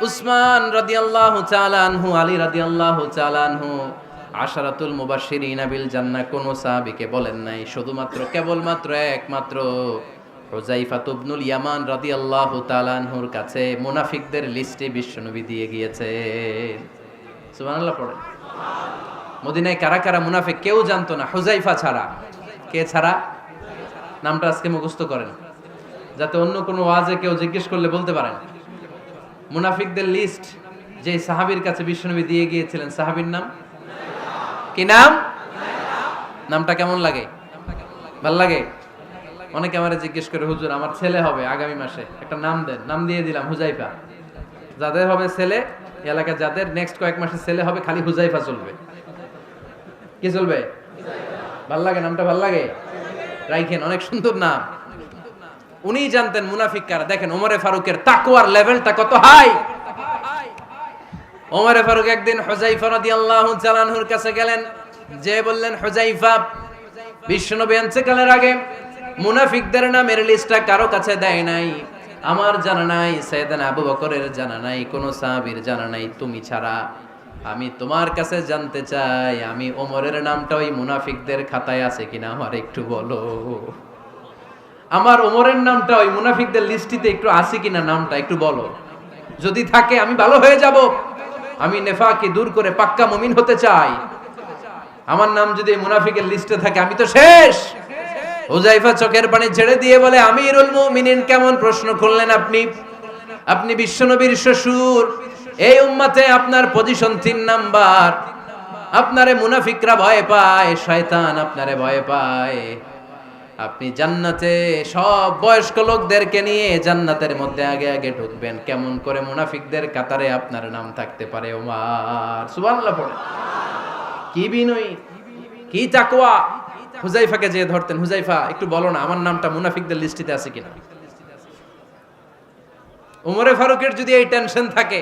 Speaker 1: উসমান রাদিয়াল্লাহু তাআলা আনহু, আলী রাদিয়াল্লাহু তাআলা আনহু, আশারাতুল মুবাশশিরিন বিল জান্নাহ কোন সাহাবীকে বলেন নাই। শুধুমাত্র কেবলমাত্র একমাত্র হুযায়ফা ইবনুল ইয়ামান রাদিয়াল্লাহু তাআলা আনহুর কাছে মুনাফিকদের লিস্টে বিশ্বনবী দিয়ে গিয়েছেন। সুবহানাল্লাহ পড়েন। মদিনায় কারা কারা মুনাফিক কেউ জানতো না হুযায়ফা ছাড়া। কে ছাড়া? নামটা আজকে মুখস্থ করেন, যাতে অন্য কোনো ওয়াজে কেউ জিজ্ঞেস করলে বলতে পারেন। মুনাফিকদের লিস্ট যে সাহাবীর কাছে বিশ্বনবী দিয়ে গিয়েছিলেন, সাহাবীর নাম কি? নাম? নামটা কেমন লাগে? ভাল লাগে? অনেকে আমারে জিজ্ঞেস করে, হুজুর আমার ছেলে হবে আগামী মাসে, একটা নাম দেন। নাম দিয়ে দিলাম হুযায়ফা। যাদের হবে ছেলে, এলাকায় যাদের নেক্সট কয়েক মাসে ছেলে হবে, খালি হুযায়ফা চলবে। কি চলবে? ভাল লাগে? নামটা ভাল লাগে? রাইখেন, অনেক সুন্দর নাম। উনি জানতেন মুনাফিক কারা। দেখেন ওমরে ফারুকের তাকওয়ার লেভেলটা কত হাই। ওমরে ফারুক একদিন হুযায়ফা রাদিয়াল্লাহু তাআলা আনহুর কাছে গেলেন, যে বললেন, হুযায়ফা, বিশ্বনবী ইন্তেকালের আগে মুনাফিকদের নামের লিস্টটা কারো কাছে দেয় নাই, আমার জানা নাই, সাইয়েদনা আবু বকরের জানা নাই, কোন সাহাবীর জানা নাই, তুমি ছাড়া। আমি তোমার কাছে জানতে চাই, আমি ওমরের নামটা ওই মুনাফিকদের খাতায় আছে কিনা আমার একটু বলো। আমার ওমরের নামটা ওই মুনাফিকদের লিস্টিতে একটু আছে কিনা, নামটা একটু বলো। যদি থাকে আমি ভালো হয়ে যাব। আমি নেফাকি দূর করে পাক্কা মুমিন হতে চাই। আমার নাম যদি মুনাফিকের লিস্টে থাকে আমি তো শেষ। হুযায়ফা চোখের পানি ছেড়ে দিয়ে বলে, আমিরুল মুমিনিন, কেমন প্রশ্ন করলেন আপনি? আপনি বিশ্বনবীর শ্বশুর, এই উম্মতে আপনার পজিশন 3 নাম্বার। আপনারে মুনাফিকরা ভয় পায়, শয়তান আপনারে ভয় পায়। আপনি জান্নাতে সব বয়স্ক লোকদেরকে নিয়ে জান্নাতের মধ্যে আগে আগে ঢুকবেন, কেমন করে মুনাফিকদের কাতারে আপনার নাম থাকতে পারে? ওমর সুবহানাল্লাহ পড়ে। কি বিনয়ী, কি তাকওয়া। হুযায়ফাকে যে ধরতেন, হুযায়ফা একটু বলো না আমার নামটা মুনাফিকদের লিস্টিতে আছে কিনা। ওমরে ফারুকের যদি এই টেনশন থাকে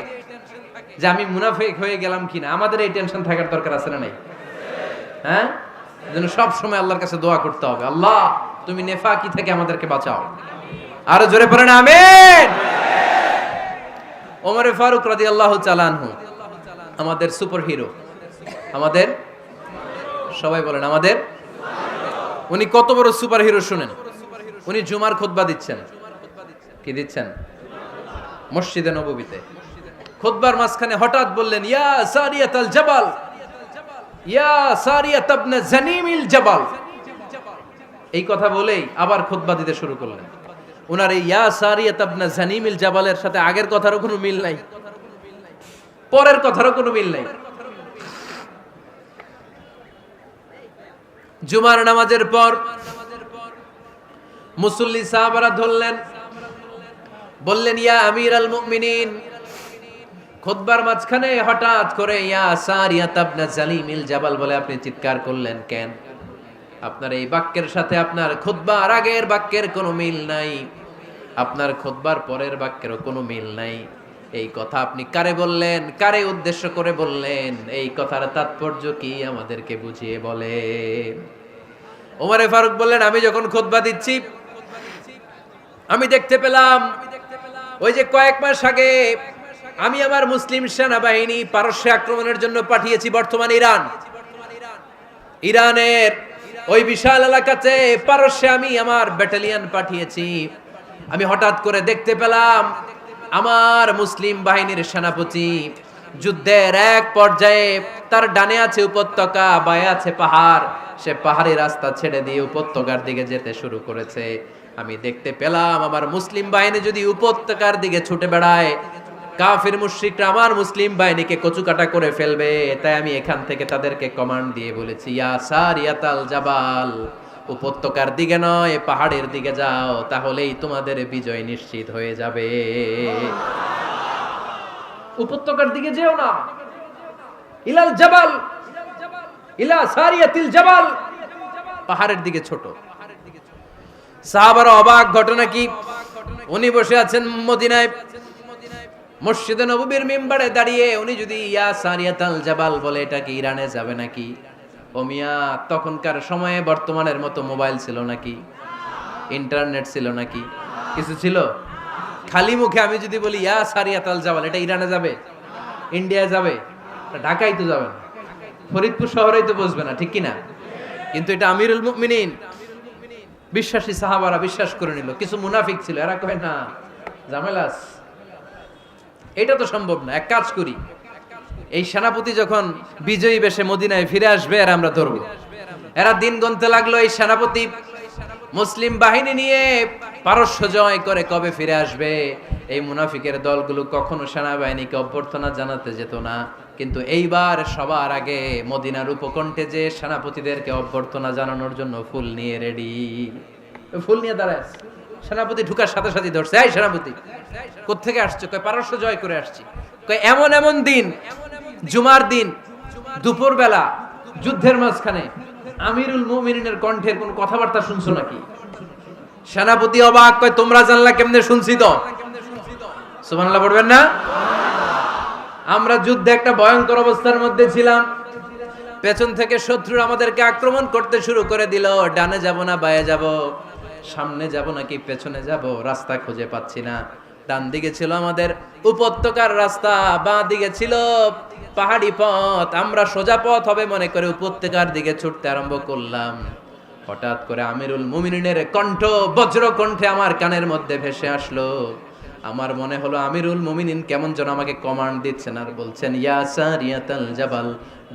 Speaker 1: যে আমি মুনাফিক হয়ে গেলাম কিনা, আমাদের এই টেনশন থাকার দরকার আছে না নাই? হ্যাঁ, যেন সব সময় আল্লাহর কাছে দোয়া করতে হবে, আল্লাহ তুমি নেফাকি থেকে আমাদেরকে বাঁচাও। আরো জোরে পড়েন আমিন। ওমরে ফারুক রাদিয়াল্লাহু তাআলা আনহু আমাদের সুপার হিরো, আমাদের সবাই বলেন আমাদের। উনি কত বড় সুপার হিরো শুনেন। উনি জুমার খুতবা দিচ্ছেন। কি দিচ্ছেন? মসজিদে নববীতে খুতবার মাঝখানে হঠাৎ বললেন, ইয়া সারিয়াতাল জাবাল, ইয়া সারিয়াত ইবনে জানিমিল জাবাল। এই কথা বলেই আবার খুতবা দিতে শুরু করলেন। ওনার এই ইয়া সারিয়াত ইবনে জানিমিল জাবালের সাথে আগের কথারও কোনো মিল নাই, পরের কথারও কোনো মিল নাই। জুমার নামাজের পর মুসল্লি সাহাবারা ধরলেন, বললেন, ইয়া আমিরাল মুমিনিন। খুতবার মাঝখানে হঠাৎ করে ইয়া সারিয়াত ইবনে জালিমিল জাবাল বলে আপনি চিৎকার করলেন কেন? আপনার এই বাক্যের সাথে আপনার খুতবার আগের বাক্যের কোনো মিল নাই, আপনার খুতবার পরের বাক্যেরও কোনো মিল নাই। এই কথা আপনি কারে বললেন, কারে উদ্দেশ্য করে বললেন? এই কথার তাৎপর্য কি আমাদেরকে বুঝিয়ে বলেন। ওমরে ফারুক বললেন, আমি যখন খুতবা দিচ্ছি আমি দেখতে পেলাম ওই যে কয়েক মাস আগে আমি আমার মুসলিম সেনাবাহিনী পারস্যে আক্রমণের জন্য পাঠিয়েছি, বর্তমান ইরানের ওই বিশাল এলাকাতে পারস্যে আমি আমার ব্যাটালিয়ন পাঠিয়েছি। আমি হঠাৎ করে দেখতে পেলাম আমার মুসলিম বাহিনীর সেনাপতি যুদ্ধের এক পর্যায়ে তার ডানে আছে উপত্যকা, বায়ে আছে পাহাড়, সে পাহাড়ি রাস্তা ছেড়ে দিয়ে উপত্যকার দিকে যেতে শুরু করেছে। আমি দেখতে পেলাম আমার মুসলিম বাহিনী যদি উপত্যকার দিকে ছুটে বেড়ায়, কাফির মুশরিকরা আমার মুসলিম বাহিনীকে কচুকাটা করে ফেলবে। তাই আমি এখান থেকে তাদেরকে কমান্ড দিয়ে বলেছি, ইয়া সারিয়াতাল জাবাল, উপত্যকার দিকে নয় পাহাড়ের দিকে যাও, তাহলেই তোমাদের বিজয় নিশ্চিত হয়ে যাবে। উপত্যকার দিকে যেও না, ইলাল জাবাল, ইলা সারিয়াতিল জাবাল, পাহাড়ের দিকে ছোট। সাহাবারা অবাক, ঘটনা কি? উনি বসে আছেন মদিনায় মসজিদে নববীর মিম্বারে দাঁড়িয়ে, উনি যদি ইয়া সারিয়াতাল জাবাল বলে এটা কি ইরানে যাবে নাকি? ও মিয়া, তখনকার সময়ে বর্তমানের মতো মোবাইল ছিল নাকি, ইন্টারনেট ছিল নাকি, কিছু ছিল? খালি মুখে আমি যদি বলি ইয়া সারিয়াতাল জাবাল, এটা ইরানে যাবে, ইন্ডিয়া যাবে, ঢাকায় তো যাবে না, ফরিদপুর শহরেই তো বসবে না, ঠিক কিনা? কিন্তু এটা আমিরুল মুমিনিন বিশ্বাসী সাহাবারা বিশ্বাস করে নিল। কিছু মুনাফিক ছিল, এরা কয় না ঝামেলাস, এটা তো সম্ভব না। এক কাজ করি, এই সেনাপতি যখন বিজয়ী বেশে মদিনায় ফিরে আসবে আর আমরা ধরবো। এরা দিন গুনতে লাগলো, এই সেনাপতি মুসলিম বাহিনী নিয়ে পারস্য জয় করে কবে ফিরে আসবে। এই মুনাফিকের দলগুলো কখনো সেনাবাহিনীকে অভ্যর্থনা জানাতে যেত না, কিন্তু এইবার সবার আগে মদিনার উপকণ্ঠে যে সেনাপতিদেরকে অভ্যর্থনা জানানোর জন্য ফুল নিয়ে রেডি, ফুল নিয়ে দাঁড়ায়। সেনাপতি ঢুকার সাথে সাথে ধরছে, এই সেনাপতি কোত্থেকে আসছে? কয় পারস্য জয় করে আসছি। কয় এমন এমন দিন, জুমার দিন দুপুর বেলা যুদ্ধের মাঝখানে আমিরুল মুমিনিনের কণ্ঠের কোন কথাবার্তা শুনছো নাকি? সেনাপতি অবাক, কয় তোমরা জানলা কেমনে? শুনছি তো। সুবহানাল্লাহ পড়বেন না? আমরা যুদ্ধে একটা ভয়ঙ্কর অবস্থার মধ্যে ছিলাম, পেছন থেকে শত্রু আমাদেরকে আক্রমণ করতে শুরু করে দিল। ডানে যাব না বায়ে যাব, সামনে যাব নাকি পেছনে যাব, রাস্তা খুঁজে পাচ্ছি না। ডান দিকে ছিল আমাদের উপত্যকার রাস্তা, বাঁ দিকে ছিল পাহাড়ি পথ। আমরা সোজা পথ হবে মনে করে উপত্যকার দিকে ছুটতে আরম্ভ করলাম। হঠাৎ করে আমিরুল মুমিনিনের কণ্ঠ বজ্র কণ্ঠে আমার কানের মধ্যে ভেসে আসলো, আমার মনে হলো আমিরুল মুমিনিন কেমন যেন আমাকে কমান্ড দিচ্ছেন আর বলছেন, ইয়া সারিয়াতাল জাবাল,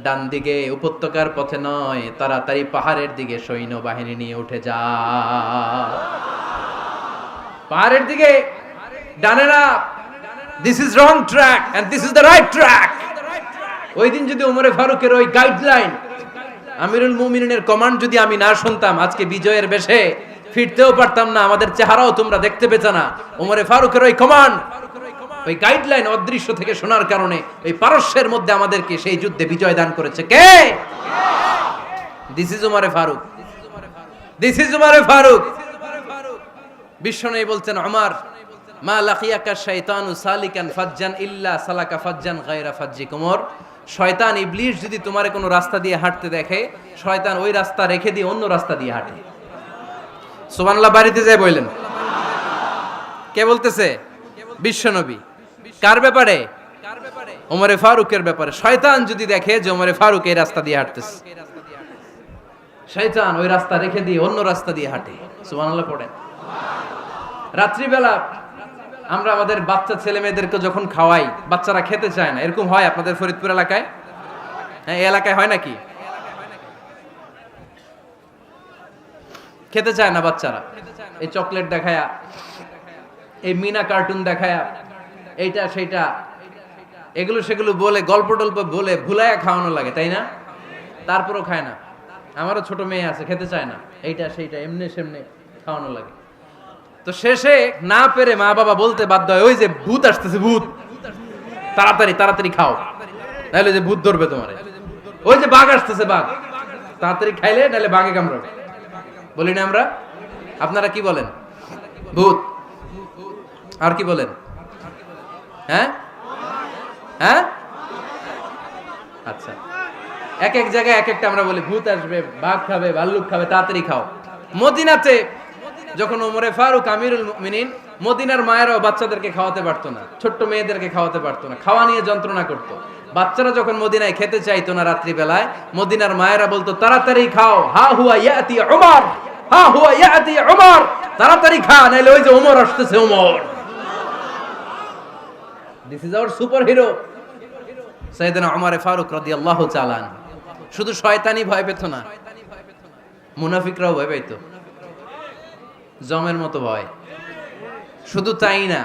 Speaker 1: ডান দিকে উপত্যকার পথে নয়, তাড়াতাড়ি পাহাড়ের দিকে সৈন্যবাহিনী নিয়ে উঠে যা। পাহাড়ের দিকে, ডানে না। This is wrong track and this is the right track. ওই দিন যদি ওমরে ফারুকের ওই গাইডলাইন, আমিরুল মুমিনিনের কমান্ড যদি আমি না শুনতাম, আজকে বিজয়ের বেশে ফিরতেও পারতাম না, আমাদের চেহারাও তোমরা দেখতে পেতে না। ওমরে ফারুকের ওই কমান্ড, ওই গাইডলাইন অদৃশ্য থেকে শোনার কারণে ওই পারস্যের মধ্যে আমাদেরকে সেই যুদ্ধে বিজয় দান করেছে কে? দিস ইজ ওমরে ফারুক, দিস ইজ ওমরে ফারুক। বিশ্বনবী বলছেন, ওমর, মা লাকিয়াকা শাইতানু সালিকান ফাজ্জান ইল্লা সালাকা ফাজ্জান গায়রা ফাজ্জিক। ওমর, শয়তান ইবলিস যদি তোমারে কোনো রাস্তা দিয়ে হাঁটতে দেখে, শয়তান ওই রাস্তা রেখে দিয়ে অন্য রাস্তা দিয়ে হাঁটে। সুবহানাল্লাহ বাড়িতে যায় বললেন। কে বলতেছে? বিশ্বনবী। কার ব্যাপারে? ওমরে ফারুকের ব্যাপারে। শয়তান যদি দেখে যে ওমরে ফারুক এই রাস্তা দিয়ে হাঁটতেছে, শয়তান ওই রাস্তা রেখে দিয়ে অন্য রাস্তা দিয়ে হাঁটে। সুবহানাল্লাহ পড়েন। রাত্রিবেলা আমরা আমাদের বাচ্চা ছেলে মেয়েদেরকে যখন খাওয়াই, বাচ্চারা খেতে চায় না, এরকম হয় আপনাদের ফরিদপুর এলাকায়? হ্যাঁ, এই এলাকায় হয় নাকি? খেতে চায় না বাচ্চারা, এই চকলেট দেখায়া, এই মিনা কার্টুন দেখায়া, এইটা সেইটা, এগুলো সেগুলো বলে, গল্প টল্প বলে ভুলায়া খাওয়ানো লাগে, তাই না? তারপরও খায় না। আমারও ছোট মেয়ে আছে, খেতে চায় না, এইটা সেইটা এমনি সেমনি খাওয়ানো লাগে। তো শেষে না পেরে মা বাবা বলতে বাধ্য হয়, ওই যে ভূত আসতেছে, ভূত, তাড়াতাড়ি তাড়াতাড়ি খাও, নাহলে যে ভূত ধরবে তোমারে। ওই যে বাঘ আসতেছে, বাঘ, তাড়াতাড়ি খাইলে নাহলে বাঘে কামড়াবে। বলি না আমরা? আপনারা কি বলেন? ভূত। আর কি বলেন? হ্যাঁ হ্যাঁ, আচ্ছা, এক এক জায়গায় এক একটা আমরা বলি, ভূত আসবে, বাঘ খাবে, ভাল্লুক খাবে, তাড়াতাড়ি খাও। মদিনাতে যখন ওমরে ফারুক আমিরুল মুমিনিন, মদিনার মায়েরাও বাচ্চাদেরকে খাওয়াতে পারতো না, ছোট্ট মেয়েদেরকে খাওয়াতে পারতো না, খাওয়া নিয়ে যন্ত্রণা করতো। বাচ্চারা যখন মদিনায় খেতে চাইতো না রাত্রি বেলায়, মদিনার মায়েরা বলতো, তাড়াতাড়ি খাও, হা হুয়া ইয়াতি উমর, হা হুয়া ইয়াতি উমর, তাড়াতাড়ি খা, নাইলে ওই যে ওমর আসতেছে, Omar. This is our super hero সাইয়েদনা ওমর ফারুক রাদিয়াল্লাহু তাআলা আনহু। শুধু শয়তানি ভয় পেত না, মুনাফিকরাও ভয় পাইতো, জমের মতো ভয়। শুধু তাই না,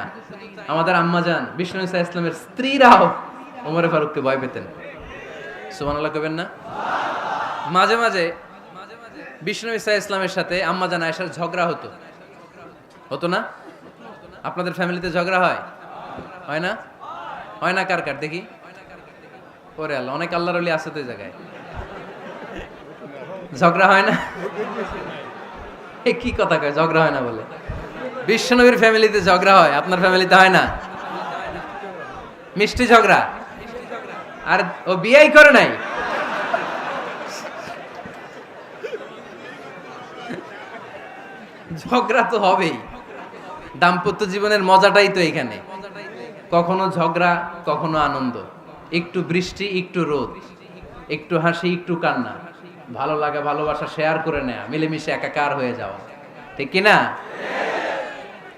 Speaker 1: আমাদের আম্মাজান বিষ্ণু ইসা ইসলামের স্ত্রীরাও ওমরে ফারুককে ভয় পেতেন। সুবহানাল্লাহ কইবেন না? মাঝে মাঝে বিষ্ণু ইসা ইসলামের সাথে আম্মাজান আয়েশার ঝগড়া হতো, হতো না? আপনাদের ফ্যামিলিতে ঝগড়া হয়? হয় না? হয় না? কার কার দেখি? ওরে আল্লাহ, অনেক আল্লাহর ওলি আছে তো এই জায়গায়। ঝগড়া হয় না? কি কথা কয়, ঝগড়া হয় না বলে? বিশ্বনবীর ফ্যামিলিতে ঝগড়া হয়, আপনার ফ্যামিলিতে হয় না? মিষ্টি ঝগড়া। আর ও বিয়েই করে নাই। ঝগড়া তো হবেই, দাম্পত্য জীবনের মজাটাই তো এখানে। কখনো ঝগড়া, কখনো আনন্দ, একটু বৃষ্টি, একটু রোদ, একটু হাসি, একটু কান্না, ভালো লাগা, ভালোবাসা শেয়ার করে নেয়া, মিলেমিশে একাকার হয়ে যাওয়া, ঠিক কিনা?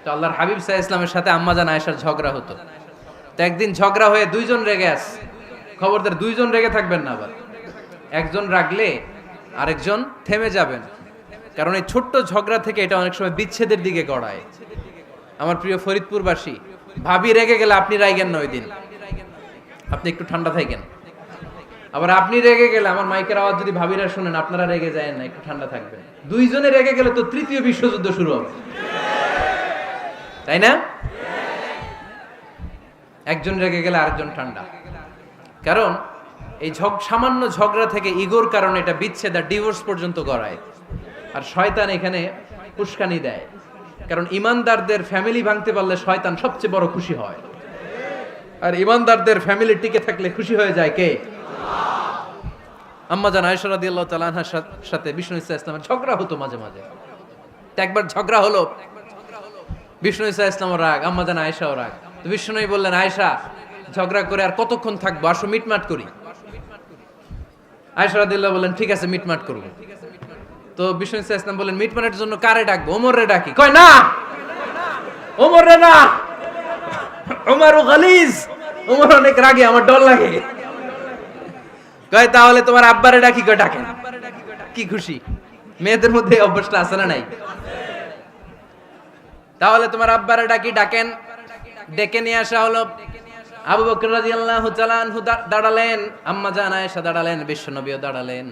Speaker 1: তো আল্লাহর হাবিব সাল্লাল্লাহু আলাইহি ইসলামের সাথে আম্মাজান আয়েশার ঝগড়া হতো। তো একদিন ঝগড়া হয়ে দুইজন রেগে আছে। খবরদার দুইজন রেগে থাকবেন না, আবার একজন রাগলে আরেকজন থেমে যাবেন, কারণ এই ছোট্ট ঝগড়া থেকে এটা অনেক সময় বিচ্ছেদের দিকে গড়ায়। আমার প্রিয় ফরিদপুরবাসী, ভাবি রেগে গেলে আপনি রাইগেন না, ওই দিন আপনি একটু ঠান্ডা থাকেন। আবার আপনি রেগে গেলে, আমার মাইকের আওয়াজ যদি ভাবিরা শুনেন, আপনারা রেগে যায় না, একটু ঠান্ডা থাকবেন। দুইজনে রেগে গেলে তো তৃতীয় বিশ্বযুদ্ধ শুরু হবে, তাই না? একজন রেগে গেলে আরেকজন ঠান্ডা, কারণ এই সামান্য ঝগড়া থেকে ইগোর কারণে এটা বিচ্ছেদ আর ডিভোর্স পর্যন্ত গড়ায়। আর শয়তান এখানে উস্কানি দেয়, কারণ ইমানদারদের ফ্যামিলি ভাঙতে পারলে শয়তান সবচেয়ে বড় খুশি হয়, আর ইমানদারদের ফ্যামিলি টিকে থাকলে খুশি হয়ে যায় কে? আম্মাজান আয়েশা রাদিয়াল্লাহু তাআলা আনহার সাথে বিষ্ণু ইসা ইসলামের ঝগড়া হতো মাঝে মাঝে। তো একবার ঝগড়া হলো, বিষ্ণু ইসা ইসলামের রাগ, আম্মাজান আয়েশাও রাগ। তো বিষ্ণুই বললেন, আয়েশা, ঝগড়া করে আর কতক্ষণ থাকবো, আসো মিটমাট করি। আয়েশা রাদিয়াল্লাহু বললেন, ঠিক আছে, মিটমাট করব। তো বিষ্ণু ইসা ইসলাম বললেন, মিটমাটের জন্য কারে ডাকবো? ওমর রে ডাকি। কয় না, ওমর রে না, উমরু গালিজ, উমর অনেক রাগে, আমার ডর লাগে। কয় তাহলে তোমার আব্বারে ডাকি, কয় ডাকেন। কি খুশি, মেয়েদের মধ্যে এই অভ্যাসটা আছে না নাই? তাহলে তোমার আব্বারে ডাকি, ডাকেন। ডেকে নিয়ে আসা হলো। আবু বকর রাদিয়াল্লাহু তাআলা আনহু দাঁড়ালেন, আম্মা জান আয়েশা দাঁড়ালেন, বিশ্বনবীও দাঁড়ালেন।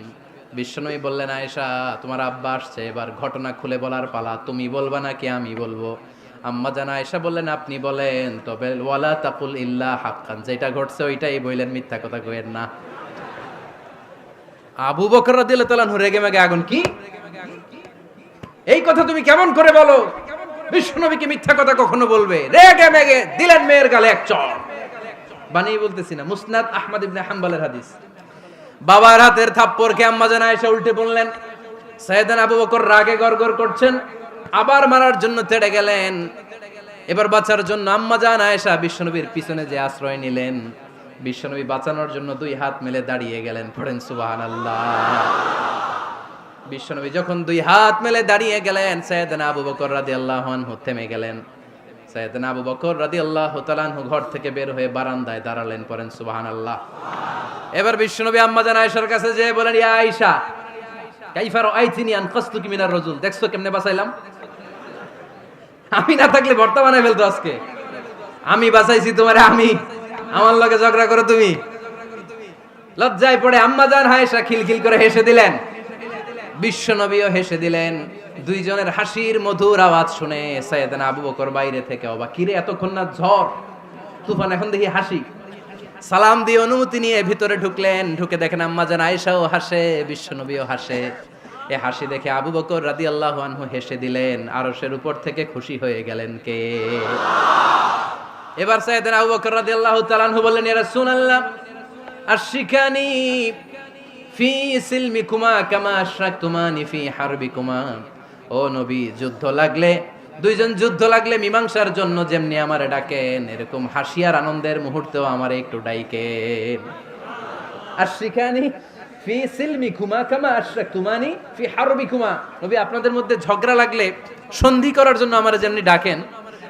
Speaker 1: বিশ্বনবী বললেন, আয়েশা তোমার আব্বা আসছে, এবার ঘটনা খুলে বলার পালা, তুমি বলবা নাকি আমি বলবো? আম্মা জান আয়েশা বললেন, আপনি বলেন, তবে ওয়ালা তাকুল ইল্লা হাক্কান, যেটা ঘটছে ওইটাই বললেন, মিথ্যা কথা কইেন না। আবু বকর রাদিয়াল্লাহু তাআলা আনহু রেগে মেগে আগুন, কি এই কথা তুমি কেমন করে বলো? বিশ্বনবী কি মিথ্যা কথা কখনো বলবে? রেগে মেগে দিলেন মেয়ের গালে এক চড়। বানিয়ে বলতেছি না, মুসনাদ আহমদ ইবনে হাম্বলের হাদিস। বাবার হাতের থাপ্পড়কে আম্মা জান আয়েশা উল্টে বললেন। সাইয়েদনা আবু বকর রাগে গড়গড় করছেন, আবার মারার জন্য তেড়ে গেলেন। এবার বাঁচার জন্য আম্মা জান আয়েশা বিশ্বনবীর পিছনে যে আশ্রয় নিলেন, বিশ্বনবী বাঁচানোর জন্য দুই হাত মেলে দাঁড়িয়ে গেলেন। পড়েন সুবহানাল্লাহ। বিশ্বনবী যখন দুই হাত মেলে দাঁড়িয়ে গেলেন, সাইয়েদনা আবু বকর রাদিয়াল্লাহু আনহু থেমে গেলেন। সাইয়েদনা আবু বকর রাদিয়াল্লাহু তাআলা আনহু ঘর থেকে বের হয়ে বারান্দায় দাঁড়ালেন। পড়েন সুবহানাল্লাহ। এবার বিশ্বনবী আম্মা জান আয়েশার কাছে যেয়ে বলেন, ইয়া আয়েশা কাইফা রাআইতিনি আনকাসতুকি মিনার রাজুল, দেখছো কেমনে বাঁচাইলাম? আমি না থাকলে ভর্তা বানাই ফেলতো আজকে। আমি বাঁচাইছি তোমারে, আমি, আমার লগে ঝগড়া করো তুমি। লজ্জায় পড়ে আম্মা জান আয়েশা খিলখিল করে হেসে দিলেন, বিশ্বনবীও হেসে দিলেন। দুইজনের হাসির মধুর আওয়াজ শুনে সাইয়েদনা আবু বকর বাইরে থেকে অবাক, কিরে এতক্ষণ না ঝড় তুফান, এখন দেখি হাসি। সালাম দিয়ে অনুমতি নিয়ে ভিতরে ঢুকলেন। ঢুকে দেখেন আম্মা জান আয়েশাও হাসে, বিশ্বনবীও হাসে। এ হাসি দেখে আবু বকর রাদিয়াল্লাহু আনহু হেসে দিলেন। আরশের উপর থেকে খুশি হয়ে গেলেন কে? এবার সাইয়েদনা আবু বকর রাদিয়াল্লাহু তাআলা আনহু বললেন, ইয়া রাসূলুল্লাহ আশিকানি ফি সিলমিকুমা কামা আশরাকতুমানি ফি হারবিকুমা। ও নবী, যুদ্ধ লাগলে, দুইজন যুদ্ধ লাগলে মীমাংসার জন্য যেমনি আমারে ডাকেন, এরকম হাসি আর আনন্দের মুহূর্তেও আমারে একটু ডাইকেন। আশিকানি ফি সিলমিকুমা কামা আশরাকতুমানি ফি হারবিকুমা। নবী, আপনাদের মধ্যে ঝগড়া লাগলে সন্ধি করার জন্য আমারে যেমনি ডাকেন,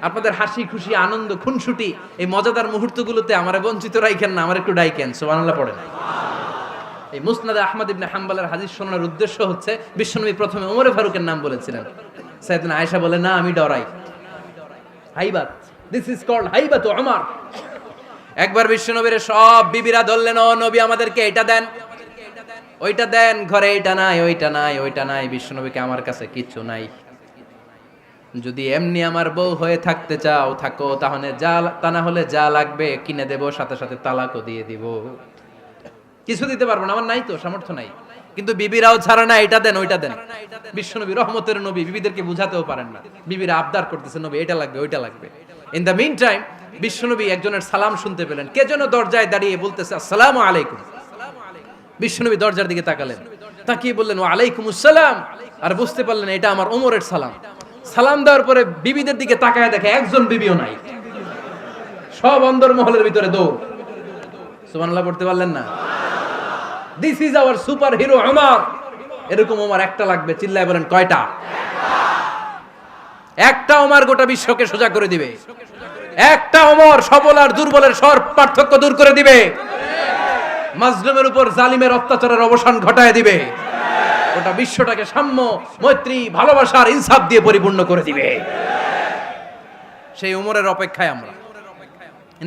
Speaker 1: আপনাদের হাসি খুশি আনন্দ খুনসুটি এই মজাদার মুহূর্তগুলোতে আমারে বঞ্চিত রাখেন না, আমার একটু ডাইকেন। সুবহানাল্লাহ পড়েন। এই মুসনাদে আহমদ ইবনে হাম্বলের হাদিস শোনার উদ্দেশ্য হচ্ছে, বিশ্বনবী প্রথমে ওমর ফারুকের নাম বলেছিলেন। সাইয়েদনা আয়েশা বলে, না আমি ডরাই। হাইবাত, দিস ইজ কল্ড হাইবাত ওমর। একবার বিশ্বনবীর সব বিবিরা ধরলেন, ও নবী আমাদেরকে এটা দেন, ওইটা দেন, ঘরে এটা নাই, ওইটা নাই, ওইটা নাই। বিশ্বনবীকে, আমার কাছে কিচ্ছু নাই, যদি এমনি আমার বউ হয়ে থাকতে চাও থাকো, তাহলে যা, তা না হলে যা লাগবে কিনে দেব, সাথে সাথে তালাকও দিয়ে দিব। কিছু দিতে পারবো না, আমার নাই তো, সামর্থ্য নাই। কিন্তু বিবিরাও ছাড়ে না, এটা দেন ওইটা দেন। বিশ্বনবী রহমতের নবী, বিবিদেরকে বুঝাতেও পারেন না, বিবিরা আবদার করতেছে, নবী এটা লাগবে ওইটা লাগবে। ইন দ্য মিন টাইম বিশ্বনবী একজনের সালাম শুনতে পেলেন। কে যেন দরজায় দাঁড়িয়ে বলতেছে, আসসালামু আলাইকুম। বিশ্বনবী দরজার দিকে তাকালেন, তাকিয়ে বললেন, ওয়া আলাইকুমুস সালাম। আর বুঝতে পারলেন এটা আমার ওমরের সালাম। সালাম দেওয়ার পরে বিবিদের দিকে তাকায় দেখে একজন বিবিও নাই, সব অন্দরমহলের ভিতরে দৌড়। সুবহানাল্লাহ পড়তে পারলেন না? This is our super hero Omar. এরকম ওমর একটা লাগবে, চিল্লায় বলেন কয়টা? একটা ওমর গোটা বিশ্বকে সোজা করে দিবে। একটা ওমর সবল আর দুর্বলের সব পার্থক্য দূর করে দিবে। মাজলুমের উপর জালিমের অত্যাচারের অবসান ঘটায় দিবে। গোটা বিশ্বটাকে সাম্য, মৈত্রী, ভালোবাসার ইনসাফ দিয়ে পরিপূর্ণ করে দিবে। সেই ওমরের অপেক্ষায় আমরা।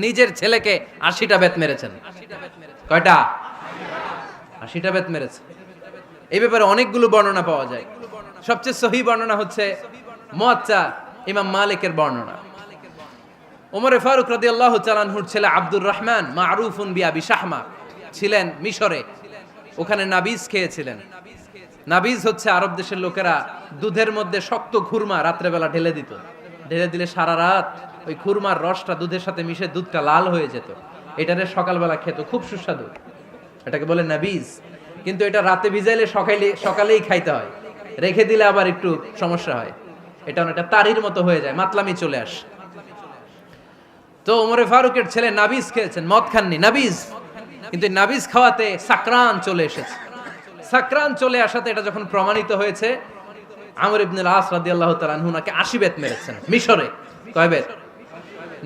Speaker 1: নিজের ছেলেকে 80টা বেত মেরেছেন। কয়টা? 80টা বেত মেরেছে। এই ব্যাপারে অনেকগুলো বর্ণনা পাওয়া যায়। সবচেয়ে সহিহ বর্ণনা হচ্ছে মুয়াত্তা ইমাম মালিকের বর্ণনা। ওমরে ফারুক রাদিয়াল্লাহু তাআলা আনহুর ছেলে আব্দুর রহমান মারুফুন বিআবি শাহমা ছিলেন মিশরে। ওখানে নাবিজ খেয়েছিলেন। নাবিজ হচ্ছে আরব দেশের লোকেরা দুধের মধ্যে শক্ত খুরমা রাত্রেবেলা ঢেলে দিত। ঢেলে দিলে সারা রাত ওই খুরমার রসটা দুধের সাথে মিশে দুধটা লাল হয়ে যেত। এটারে সকালবেলা খেত, খুব সুস্বাদু। এটাকে বলে নাবিজ। কিন্তু এটা রাতে ভিজাইলে সকালেই খাইতে হয়, রেখে দিলে আবার একটু সমস্যা হয়। এটা অনেকটা তারির মতো হয়ে যায়, মাতলামি চলে আসে। তো ওমরে ফারুকের ছেলে নাবিজ খেয়েছেন, মদ খাননি, নাবিজ। কিন্তু নাবিজ খাওয়াতে সাকরান চলে এসেছে। সাকরান চলে আসাতে এটা যখন প্রমাণিত হয়েছে, আমর ইবনে আল আস রাদিয়াল্লাহু তাআলা আনহু নাকি 80 বেত মেরেছেন মিশরে। কয় বেত?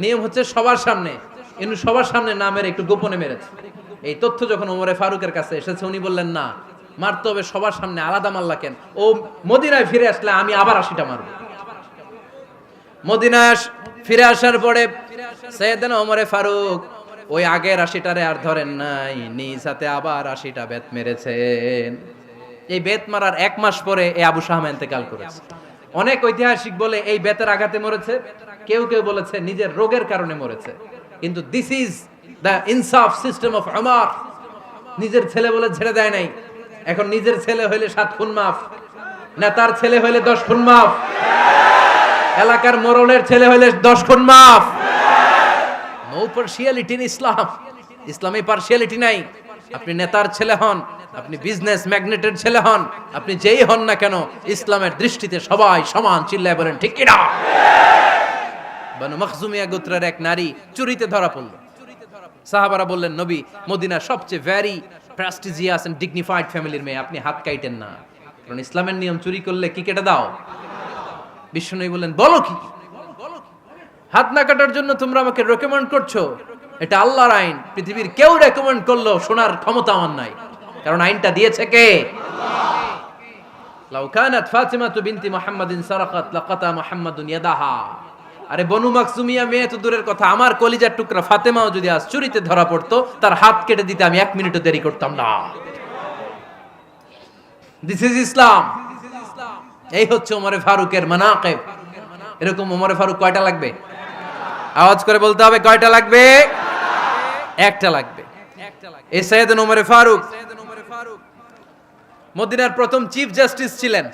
Speaker 1: নিয়ম হচ্ছে সবার সামনে, কিন্তু সবার সামনে না মেরে একটু গোপনে মেরেছে। এই তথ্য যখন ওমরে ফারুকের কাছে এসেছে, উনি বললেন না, মারতে হবে সবার সামনে, আলাদা মাল্লা কেন? ও মদিনায় ফিরে আসলে আমি আবার 80টা মারব। মদিনায় ফিরে আসার পরে সাইয়েদনা ওমরে ফারুক ওই আগের 80টারে আর ধরেন নাই, নিজ হাতে আবার 80টা বেত মেরেছেন। এই বেত মারার 1 মাস পরে এই আবু শাহমা ইন্তেকাল করেছে। অনেক ঐতিহাসিক বলে এই বেতের আঘাতে মরেছে, কেউ কেউ বলেছে নিজের রোগের কারণে মরেছে। কিন্তু দিস ইজ দ্য ইনসাফ সিস্টেম অফ উমর। নিজের ছেলে বলে ছেড়ে দেয় নাই। এখন নিজের ছেলে হইলে 7 খুন মাফ, নেতার ছেলে হইলে 10 খুন মাফ, এলাকার মোড়লের ছেলে হইলে 10 খুন মাফ। নো পার্সিয়ালিটি ইন ইসলাম। ইসলামে পার্সিয়ালিটি নাই। আপনি নেতার ছেলে হন, আপনি বিজনেস ম্যাগনেটের ছেলে হন, আপনি যেই হন না কেন, ইসলামের দৃষ্টিতে সবাই সমান। চিল্লায় বলেন ঠিক কি না? বানু মখজুমিয়া গোত্রের এক নারী চুরিতে ধরা পড়ল। সাহাবারা বললেন, নবী মদিনার সবচেয়ে ভেরি প্রেস্টিজিয়াস এন্ড ডিগনিফাইড ফ্যামিলির মেয়ে, আপনি হাত কাটেন না, কারণ ইসলামের নিয়ম চুরি করলে কি কেটে দাও। বিশ্বনবী বললেন, বলো কি? হাত না কাটার জন্য তোমরা আমাকে রেকমেন্ড করছো? এটা আল্লাহর আইন, পৃথিবীর কেউ রেকমেন্ড করলো শোনার ক্ষমতা আমার নাই, কারণ আইনটা দিয়েছে কে? লাউ কানাত ফাতিমাতু বিনতি মুহাম্মাদিন সারাকাত লাকাতা মুহাম্মাদুন ইয়াদাহা। আরে বনু মাকসুমিয়া মেয়ে তো দূরের কথা, আমার কলিজার টুকরা ফাতেমাও যদি আজ চুরিতে ধরা পড়তো, তার হাত কেটে দিতে আমি 1 মিনিটও দেরি করতাম না। দিস ইজ ইসলাম। এই হচ্ছে ওমরে ফারুকের মানাকিব। এরকম ওমরে ফারুক কয়টা লাগবে? আওয়াজ করে বলতে হবে, কয়টা লাগবে? একটা লাগবে। এই সাইয়েদনা ওমরে ফারুক মদিনার প্রথম চিফ জাস্টিস ছিলেন।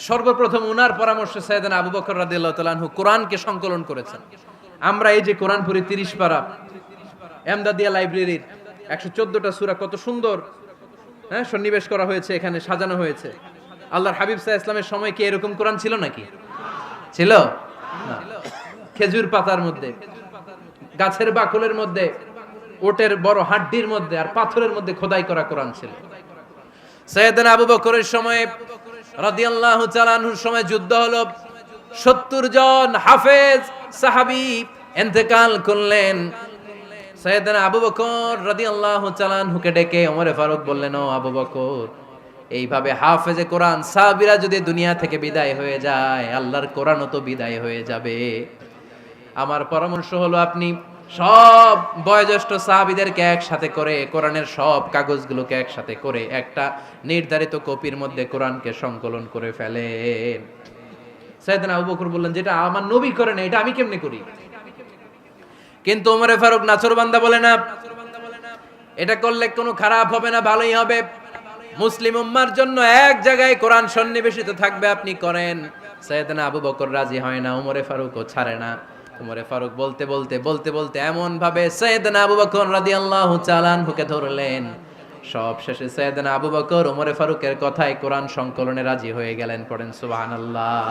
Speaker 1: সর্বপ্রথম উনার পরামর্শে সাইয়েদনা আবু বকর রাদিয়াল্লাহু তাআলা আনহু কোরআনকে সংকলন করেছেন। আমরা এই যে কোরআন পড়ি 30 পারা, এমদাদিয়া লাইব্রেরির 114টা সূরা, কত সুন্দর সন্নিবেশ করা হয়েছে, এখানে সাজানো হয়েছে। আল্লাহর হাবিব সাল্লাল্লাহু আলাইহি ওয়াসাল্লামের সময় কি এরকম কোরআন ছিল নাকি? ছিল না। খেজুর পাতার মধ্যে, গাছের বাকলের মধ্যে, ওটের বড় হাড্ডির মধ্যে আর পাথরের মধ্যে খোদাই করা কোরআন ছিল। সাইয়েদনা আবু বকরের সময় রাদিয়াল্লাহু তাআলা আনহুর সময় যুদ্ধ হলো, 70 জন হাফেজ সাহাবী ইন্তেকাল করলেন। সাইয়েদনা আবু বকর রাদিয়াল্লাহু তাআলা আনহুকে ডেকে ওমরে ফারুক বললেন, ও আবু বকর, এইভাবে হাফেজে কোরআন সাহাবীরা যদি দুনিয়া থেকে বিদায় হয়ে যায়, আল্লাহর কোরআনও তো বিদায় হয়ে যাবে। আমার পরামর্শ হলো আপনি সব বয়োজ্যেষ্ঠ সাহাবীদেরকে একসাথে করে কোরআনের সব কাগজগুলোকে একসাথে করে একটা নির্ধারিত কপির মধ্যে কোরআনকে সংকলন করে ফেলেন। সাইয়েদনা আবু বকর বললেন, যেটা আমার নবী করেন এটা আমি কেমনে করি? কিন্তু ওমরে ফারুক নাছরবান্দা বলে না, এটা করলে কোনো খারাপ হবে না, ভালোই হবে। মুসলিম উম্মার জন্য এক জায়গায় কোরআন সন্নিবেশিত থাকবে, আপনি করেন। সাইয়েদনা আবু বকর রাজি হয় না, ওমরে ফারুকও ছাড়ে না। ওমরে ফারুক বলতে বলতে বলতে বলতে এমন ভাবে সাইয়েদনা আবু বকর রাদিয়াল্লাহু তাআলা আনহুকে ধরলেন, সব শেষে সাইয়েদনা আবু বকর ওমরে ফারুকের কথায় কোরআন সংকলনে রাজি হয়ে গেলেন। পড়েন সুবহানাল্লাহ।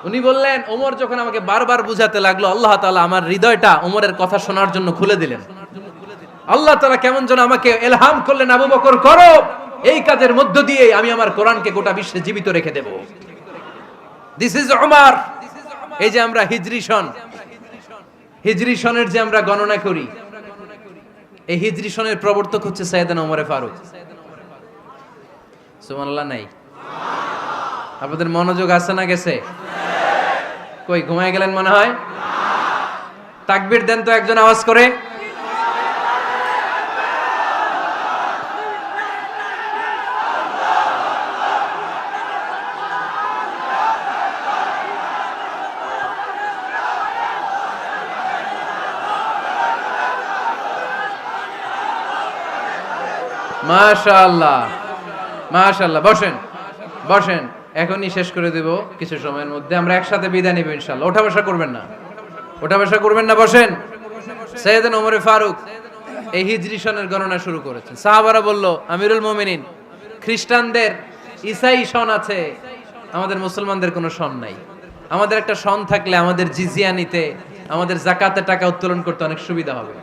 Speaker 1: উনি বললেন, ওমর যখন আমাকে বারবার বুঝাতে লাগলো, আল্লাহ তাআলা আমার হৃদয়টা ওমরের কথা শোনার জন্য খুলে দিলেন। আল্লাহ তাআলা কেমন যেন আমাকে ইলহাম করলেন, আবু বকর করো, এই কাজের মধ্য দিয়ে আমি আমার কোরআনকে গোটা বিশ্বে জীবিত রেখে দেব। This is Umar. এই যে আমরা হিজরি সনের যে আমরা গণনা করি, এই হিজরি সনের প্রবর্তক হচ্ছে সাইয়েদনা ওমরে ফারুক। সুবহানাল্লাহ নাই? আপনাদের মনোযোগ আছে না গেছে? কই ঘুমায় গেলেন মনে হয়? তাকবীর দেন তো একজন আওয়াজ করে। মাশাআল্লাহ মাশাআল্লাহ। বসেন বসেন, এখনই শেষ করে দেব কিছু সময়ের মধ্যে। আমরা একসাথে বিদায় নেব ইনশাআল্লাহ। ওঠা বসা করবেন না, ওঠা বসা করবেন না, বসেন। সাইয়েদনা ওমরে ফারুক এই হিজরি সনের গণনা শুরু করেছেন। সাহাবারা বলল, আমিরুল মুমিনিন, খ্রিস্টানদের ঈসাই সন আছে, আমাদের মুসলমানদের কোনো সন নাই। আমাদের একটা সন থাকলে আমাদের জিজিয়া নিতে, আমাদের যাকাতের টাকা উত্তোলন করতে অনেক সুবিধা হবে।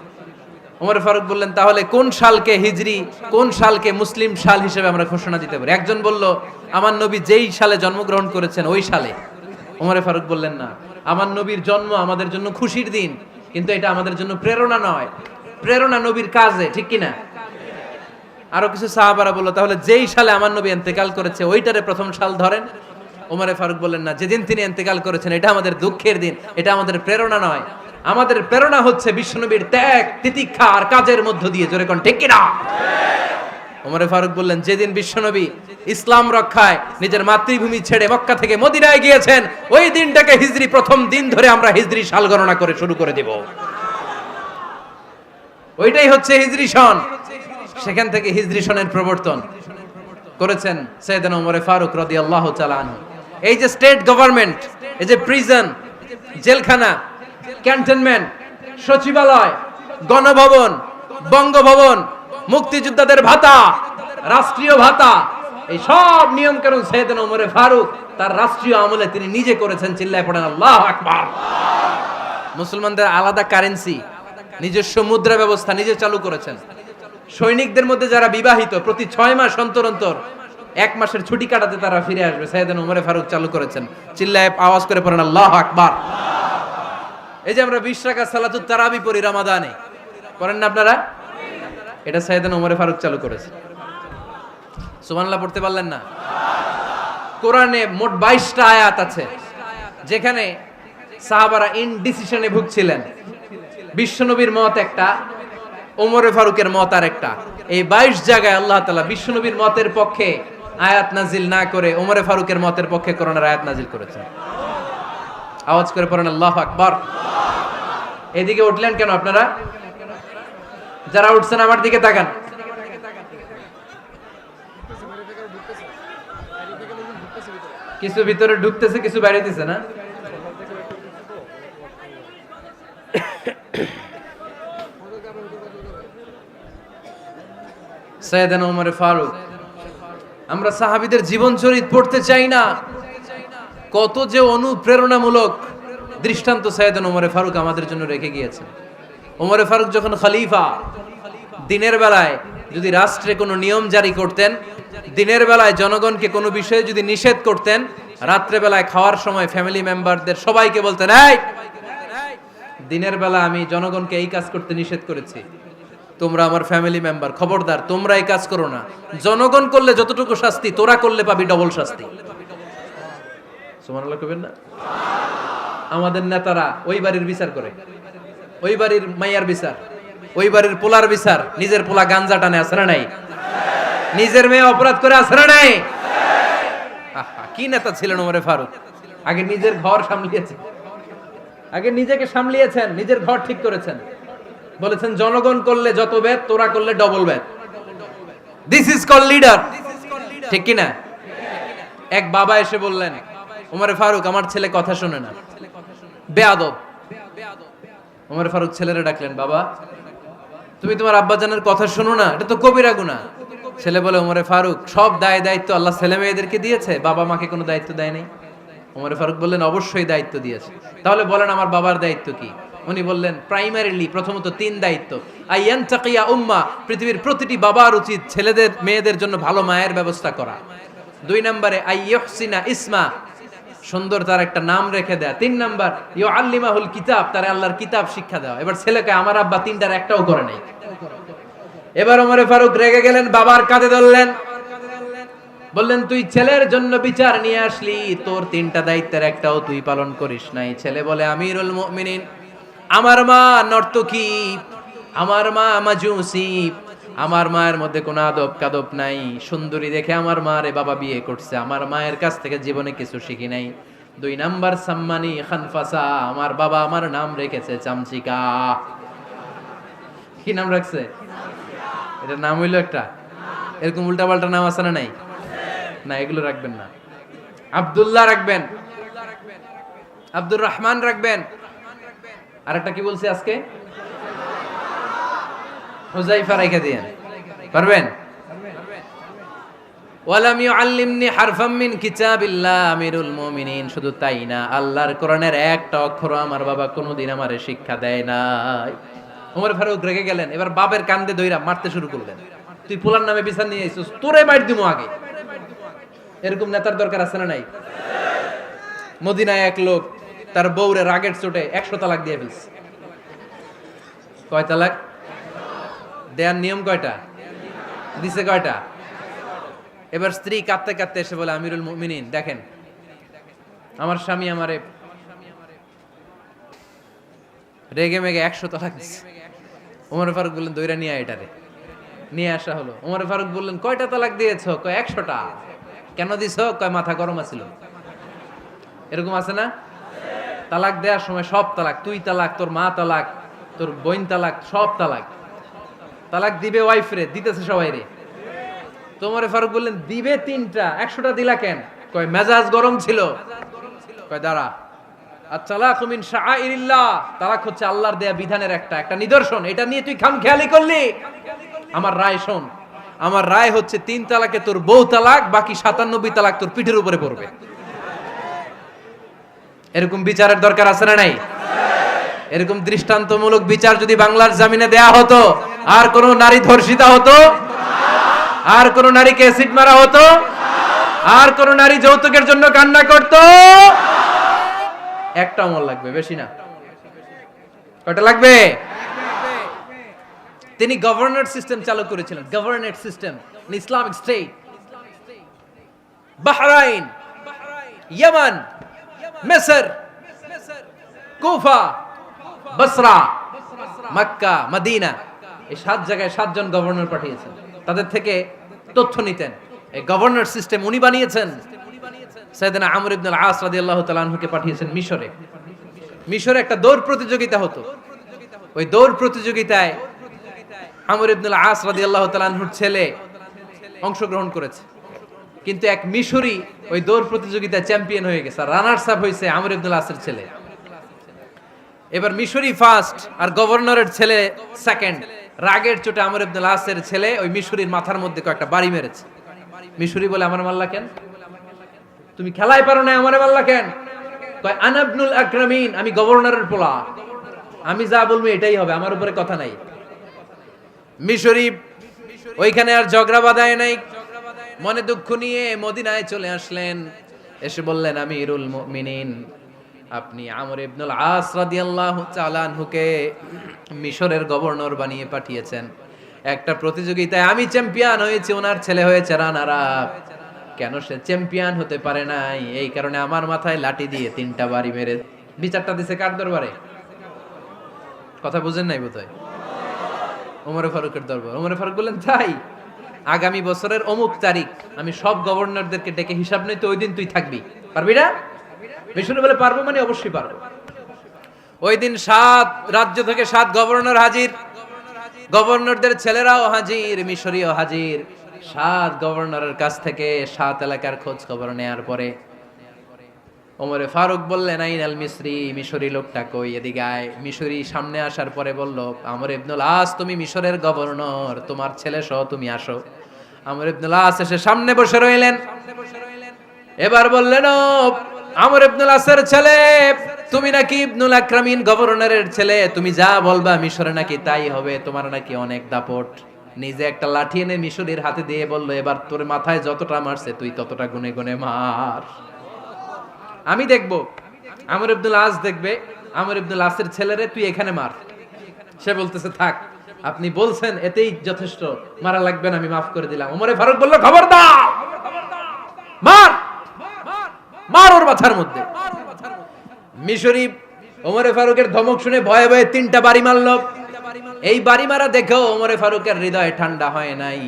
Speaker 1: ওমর ফারুক বললেন, তাহলে কোন সালকে হিজরি, কোন সালকে মুসলিম সাল হিসেবে আমরা ঘোষণা দিতে পারি? একজন বলল, আমার নবী যেই সালে জন্মগ্রহণ করেছেন ওই সালে। ওমর ফারুক বললেন, না, আমার নবীর জন্ম আমাদের জন্য খুশির দিন, কিন্তু এটা আমাদের জন্য প্রেরণা নয়। প্রেরণা নবীর কাজে, ঠিক কিনা? আরো কিছু সাহাবারা বলল, তাহলে যেই সালে আমার নবী ইন্তেকাল করেছে ওইটারে প্রথম সাল ধরেন। ওমরে ফারুক বললেন, না, যেদিন তিনি ইন্তেকাল করেছেন এটা আমাদের দুঃখের দিন, এটা আমাদের প্রেরণা নয়। আমাদের প্রেরণা হচ্ছে বিশ্বনবীর ত্যাগ, তিতিক্ষা আর কাজের মধ্য দিয়ে। জোরে কোন ঠিক কিনা? ওমরে ফারুক বললেন, যেদিন বিশ্বনবী ইসলাম রক্ষায় নিজের মাতৃভূমি ছেড়ে মক্কা থেকে মদিনায় গিয়েছেন, ওই দিনটাকে হিজরি প্রথম দিন ধরে আমরা হিজরি সাল গণনা করে শুরু করে দেব। ওইটাই হচ্ছে হিজরি সন। সেখান থেকে হিজরি সনের প্রবর্তন করেছেন সাইয়েদনা ওমরে ফারুক রাদিয়াল্লাহু তাআলা আনহু। এই যে স্টেট গভর্নমেন্ট, এই যে প্রিজন, জেলখানা, ক্যান্টনমেন্ট, সচিবালয়, গণভবন, বঙ্গভবন, মুক্তিযোদ্ধাদের ভাতা, রাষ্ট্রীয় ভাতা, এই সব নিয়ম কানুন সাইয়েদনা ওমরে ফারুক তার রাষ্ট্রীয় আমলে তিনি নিজে করেছেন। চিল্লায় পড়েন আল্লাহু আকবার। মুসলমানদের আলাদা কারেন্সি, নিজস্ব মুদ্রা ব্যবস্থা নিজে চালু করেছেন। সৈনিকদের মধ্যে যারা বিবাহিত, প্রতি 6 মাস অন্তর অন্তর 1 মাসের ছুটি কাটাতে তারা ফিরে আসবে, সাইয়েদনা ওমরে ফারুক চালু করেছেন। চিল্লায় আওয়াজ করে পড়েন আল্লাহু আকবার। এই যে আমরা 20 রাকাত সালাতুত তারাবি পড়ি রমাদানে, পড়েন না আপনারা? এটা সাইয়েদনা ওমরে ফারুক চালু করেছেন। সুবহানাল্লাহ পড়তে পারলেন না? কোরআনে মোট 22টা আয়াত আছে যেখানে সাহাবারা ইনডিসিশনে ভুগছিলেন। বিশ্বনবীর মত একটা, ওমরে ফারুকের মত আর একটা। এই 22 জায়গায় আল্লাহ তাআলা বিশ্বনবীর মতের পক্ষে আয়াত নাজিল না করে ওমরে ফারুকের মতের পক্ষে কোরআনের আয়াত নাজিল করেছেন। আওয়াজ করে পড়েন আল্লাহু আকবার। এদিকে উঠলেন কেন আপনারা? যারা উঠছেন আমার দিকে তাকান। কিছু ভিতরে ঢুকতেছে, কিছু বাইরে দিছে না? সাইয়েদনা ওমরে ফারুক, আমরা সাহাবীদের জীবন চরিত পড়তে চাই না? কত যে অনুপ্রেরণামূলক দৃষ্টান্ত সাইয়েদনা ওমরে ফারুক আমাদের জন্য রেখে গিয়েছেন। ওমরে ফারুক যখন খলিফা, দিনের বেলায় যদি রাষ্ট্রে কোনো নিয়ম জারি করতেন, দিনের বেলায় জনগণকে কোনো বিষয়ে যদি নিষেধ করতেন, রাত্রে বেলায় খাওয়ার সময় ফ্যামিলি মেম্বারদের সবাইকে বলতেন, এই দিনের বেলা আমি জনগণকে এই কাজ করতে নিষেধ করেছি, তোমরা আমার ফ্যামিলি মেম্বার, খবরদার তোমরা এই কাজ করো না। জনগণ করলে যতটুকু শাস্তি, তোরা করলে পাবি ডবল শাস্তি। সুবহানাল্লাহ কইবেন না? আমাদের নেতারা ওই বাড়ির বিচার করে, ওই বাড়ির মাইয়ার বিচার, ওই বাড়ির পোলার বিচার। নিজের পোলা গাঞ্জা টানে, আছে না নাই? নিজের মেয়ে অপরাধ করে, আছে না নাই? কি নেতা ছিলেন ওমরে ফারুক! আগে নিজের ঘর সামলিয়েছেন, আগে নিজেকে সামলিয়েছেন, নিজের ঘর ঠিক করেছেন। বলেছেন জনগণ করলে যত বেদ, তোরা করলে double Veda. This is call leader, ঠিক কি না? এক বাবা এসে বললেন, ওমরে ফারুক আমার ছেলে কথা শোনে না, বেয়াদব। ওমরে ফারুক ছেলেরে ডাকলেন, বাবা তুমি তোমার আব্বাজানের কথা শোনো না, এটা তো কবিরা গুনাহ। ছেলে বলে, ওমরে ফারুক সব দায়িত্ব আল্লাহ ছেলে মেয়েদেরকে দিয়েছে, বাবা মাকে কোনো দায়িত্ব দেয় নাই। ওমরে ফারুক বললেন, অবশ্যই দায়িত্ব দিয়েছে। তাহলে বলেন আমার বাবার দায়িত্ব কি? উনি বললেন, প্রাইমারিলি প্রথমত 3 দায়িত্ব। আইয়ান তাকিয়া উম্মা, পৃথিবীর প্রতিটি বাবার উচিত ছেলেদের মেয়েদের জন্য ভালো মায়ের ব্যবস্থা করা। 2 নম্বরে আইয়ুহসিনা ইসমা, সুন্দর তার একটা নাম রেখে দেয়া। 3 নাম্বার ইউআল্লিমাহুল কিতাব, তার আল্লাহর কিতাব শিক্ষা দেওয়া। এবার ছেলেকে আমার আব্বা 3টার একটাও করে নাই। এবার ওমরে ফারুক রেগে গেলেন, বাবার কাঁধে ধরলেন, বললেন তুই ছেলের জন্য বিচার নিয়ে আসলি, তোর 3টা দায়িত্বের একটাও তুই পালন করিস নাই। ছেলে বলে, আমিরুল মুমিনিন, আমার মা নর্তকী, আমার মা মাজুসি, আমার মায়ের মধ্যে কোনো আদব কাদব নাই, সুন্দরী দেখে আমার মারে বাবা বিয়ে করছে, আমার মায়ের কাছ থেকে জীবনে কিছু শিখি নাই। 2 নাম্বার সাম্মানি খানফাসা, আমার বাবা আমার নাম রেখেছে চামচিকা। কি নাম রাখছে? এটা নাম হইলো একটা, এরকম উল্টাপাল্টা নাম আছে না নাই? না, এগুলো রাখবেন না। আব্দুল্লাহ রাখবেন, আব্দুর রহমান রাখবেন, আর একটা কি বলছি আজকে? হুযায়ফা রেখে দিয়েন, পারবেন? ওয়ালাম ইউআল্লিমনি হারফাম মিন কিতাবিল্লাহ আমিরুল মুমিনিন, শুধু তাই না, আল্লাহর কোরআনের একটা অক্ষর আমার বাবা কোনোদিন আমারে শিক্ষা দেয় নাই। ওমর ফারুক রেগে গেলেন, এবার বাপের কান্দে ধইরা মারতে শুরু করলেন। তুই পোলার নামে বিচার নিয়ে আইছিস, তোরে মাইর দিমু আগে। এরকম নেতার দরকার আছে না নাই? মদিনায় এক লোক তার বউরে রাগের চোটে 100 তালাক দিয়ে ফেলছে। কয় তালাক দেয়ার নিয়ম কয়টা? দিছে কয়টা? এবার স্ত্রী কাঁদতে কাঁদতে এসে বলে, আমিরুল মুমিনিন দেখেন, আমার স্বামী আমারে রেগে মেগে 100 তালাক দিছে। ওমর ফারুক বললেন, দইরা নিয়ে এটারে নিয়ে আসা হলো। ওমর ফারুক বললেন, কয়টা তালাক দিয়েছো? কয় 100টা। কেন দিছো? কয় মাথা গরম আছিল। এরকম আছে না? তালাক দেওয়ার সময় সব তালাক, তুই তালাক, তোর মা তালাক, তোর বোন তালাক, সব তালাক। তালাক দিবে ওয়াইফ রে, দিতেছে সবাই রে। তো ওমর ফারুক বললেন, দিবে 3টা, 100টা দিলা কেন? কয় মেজাজ গরম ছিল। কয় দাঁড়া, আত-তালাকু মিন শাআইরিল্লাহ, তালাক হচ্ছে আল্লাহর দেয়া বিধানের একটা নিদর্শন, এটা নিয়ে তুই খামখেয়ালি করলি। আমার রায় শোন, আমার রায় হচ্ছে 3 তালাকে তোর বউ তালাক, বাকি 97 তালাক তোর পিঠের উপরে পড়বে। এরকম বিচারের দরকার আছে না নাই? এরকম দৃষ্টান্তমূলক বিচার যদি বাংলার জমিনে দেয়া হতো, আর কোন নারী ধর্ষিতা হতো, আর কোন নারীকে অ্যাসিড মারা হতো, আর কোন নারী যৌতুকের জন্য কান্না করত? একটা আমল লাগবে, বেশি না। কয়টা লাগবে? তিনি গভর্নর সিস্টেম চালু করেছিলেন, governor system, Islamic state. Bahrain, Yemen, মিসর, কুফা, বসরা, মক্কা, মদিনা, এই 7 জায়গায় 7 জন গভর্নর পাঠিয়েছেন। তাদের থেকে তথ্য নিতেন। এই গভর্নর সিস্টেম উনি বানিয়েছেন। সাইয়েদনা আমর ইবনে আল-আস রাদিয়াল্লাহু তাআলা আনহুকে পাঠিয়েছেন মিশরে। মিশরে একটা দৌড় প্রতিযোগিতা হতো। ওই দৌড় প্রতিযোগিতায় আমর ইবনে আল-আস রাদিয়াল্লাহু তাআলা আনহুর ছেলে অংশগ্রহণ করেছে, কিন্তু এক মিশরি ওই দৌড় প্রতিযোগিতায় চ্যাম্পিয়ন হয়ে গেছে। রানার্স আপ হয়েছে আমর ইবনে আল-আসের ছেলে। এবার মিশরি ফার্স্ট আর গভর্নরের ছেলে সেকেন্ড। রাগের চোটে আমর ইবনে আল-আসের ছেলে ওই মিশরির মাথার মধ্যে কয়েকটা বাড়ি মেরেছে। মিশরি বলে, আমার মারলা কেন? তুমি খেলাই পারো না, আমারে মারলা কেন? কয়, আনা ইবনুল আকরামিন, আমি গভর্নরের পোলা, আমি যা বলবো এটাই হবে, আমার উপরে কথা নাই। মিশরি ওইখানে আর ঝগড়া বাঁধায় নাই, মনে দুঃখ নিয়ে মদিনায় চলে আসলেন। এসে বললেন, আমিরুল মুমিনিন, আপনি আমর ইবনুল আস রাদিয়াল্লাহু তাআলা আনহুকে মিশরের গভর্নর বানিয়ে পাঠিয়েছেন। একটা প্রতিযোগিতায় আমি চ্যাম্পিয়ন হয়েছি, ওনার ছেলে হয়েছে রানার আপ। কেন সে চ্যাম্পিয়ন হতে পারে নাই? এই কারণে আমার মাথায় লাঠি দিয়ে 3টা বাড়ি মেরে। বিচারটা দিছে কার দরবারে? কথা বুঝেন নাই বোধহয়? ওমর ফারুকের দরবার। ওমর ফারুক বললেন, তাই আগামী বছরের অমুক তারিখ আমি সব গভর্নরদেরকে ডেকে হিসাব নেই, তো ওই দিন তুই থাকবি, পারবি না? মিশরে বলে, পারবো মানে অবশ্যই পারবো। ওই দিন 7 রাজ্য থেকে 7 গভর্নর হাজির, গভর্নরদের ছেলেরাও হাজির, মিশরীয় হাজির। 7 গভর্নরের কাছ থেকে 7 এলাকার খোঁজ খবর নেয়ার পরে ওমরে ফারুক বললেন, আইনাল মিসরি, মিশরি লোকটা কই, এদিকে আয়। মিশরি সামনে আসার পরে বলল, আমর ইবনুল আস, তুমি মিশরের গভর্নর, তোমার ছেলে সহ তুমি আসো। আমর ইবনুল আস এসে সামনে বসে রইলেন। এবার বললেন, ও আমর ইবনুল আসের ছেলে, তুমি নাকি ইবনুল আকরামিন গভর্নরের ছেলে, তুমি যা বলবা মিশরে নাকি তাই হবে, তোমার নাকি অনেক দাপট। নিজে একটা লাঠি এনে মিশরীর হাতে দিয়ে বলল, এবার তোর মাথায় যতটা মারছে তুই ততটা গুনে গুনে মার, আমি দেখবো। আমর ইবনুল আস দেখবে, আমর ইবনুল আসের ছেলেরে তুই এখানে মার। সে বলতেছে, থাক, আপনি বলছেন এতেই যথেষ্ট, মারা লাগবে না, আমি মাফ করে দিলাম। ওমরে ফারুক বলল, খবরদার, মার, মার ওর মাথার মধ্যে। মিশরি ওমরে ফারুকের ধমক শুনে ভয়ে ভয়ে 3টা বাড়ি মারল। এই বাড়ি মারা দেখেও ওমরে ফারুকের হৃদয় ঠান্ডা হয় নাই।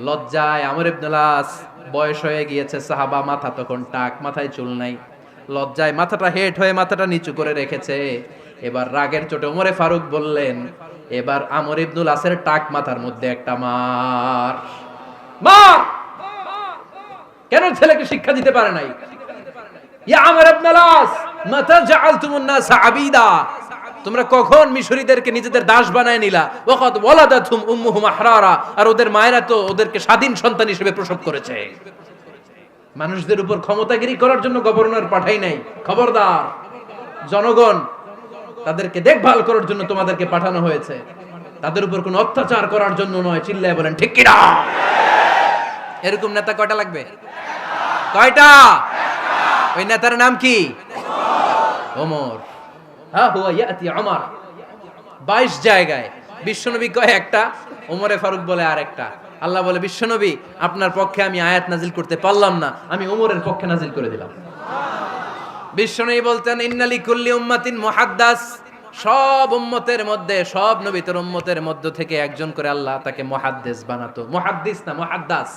Speaker 1: লজ্জায় আমর ইবনুল আস, বয়স হয়ে গিয়েছে সাহাবা, মাথা তখন টাক, মাথায় চুল নাই, লজ্জায় মাথাটা হেট হয়ে মাথাটা নিচু করে রেখেছে। এবার রাগের চোটে ওমরে ফারুক বললেন, এবার আমর ইবনুল আসের টাক মাথার মধ্যে একটা মার। মার! কেন ছেলেকে শিক্ষা দিতে পারে নাই? ইয়া আমর ইবনুল আস, মাতা জাআলতুমুন নাস আবিদা, তোমরা কখন মিশরীদেরকে নিজেদের দাস বানায় নিলা? ওয়াকাদ ওয়ালাদাতুম উম্মুহুম আহরারা, আর ওদের মায়েরা তো ওদেরকে স্বাধীন সন্তান হিসেবে প্রসব করেছে। মানুষদের উপর ক্ষমতাগিরি করার জন্য গভর্নর পাঠাই নাই। খবরদার, জনগণ, তাদেরকে দেখভাল করার জন্য তোমাদেরকে পাঠানো হয়েছে, তাদের উপর কোনো অত্যাচার করার জন্য নয়। চিল্লায় বলেন ঠিক কি না? এরকম নেতা কয়টা লাগবে? কয়টা? ওই নেতার নাম কি? ওমর, হা হুয়া ইয়াতি ওমর। 22 জায়গায় বিশ্বনবী কয় একটা, ওমরে ফারুক বলে আরেকটা। আল্লাহ বলে, বিশ্বনবী আপনার পক্ষে আমি আয়াত নাজিল করতে পারলাম না, আমি ওমরের পক্ষে নাজিল করে দিলাম। বিশ্বনবী বলতেন, ইন্নালি কুল্লি উম্মাতিন মুহাদ্দাস, সব উম্মতের মধ্যে, সব নবীর উম্মতের মধ্য থেকে একজন করে আল্লাহ তাকে মুহাদ্দিস বানাতো। মুহাদ্দিস না, মুহাদ্দাস।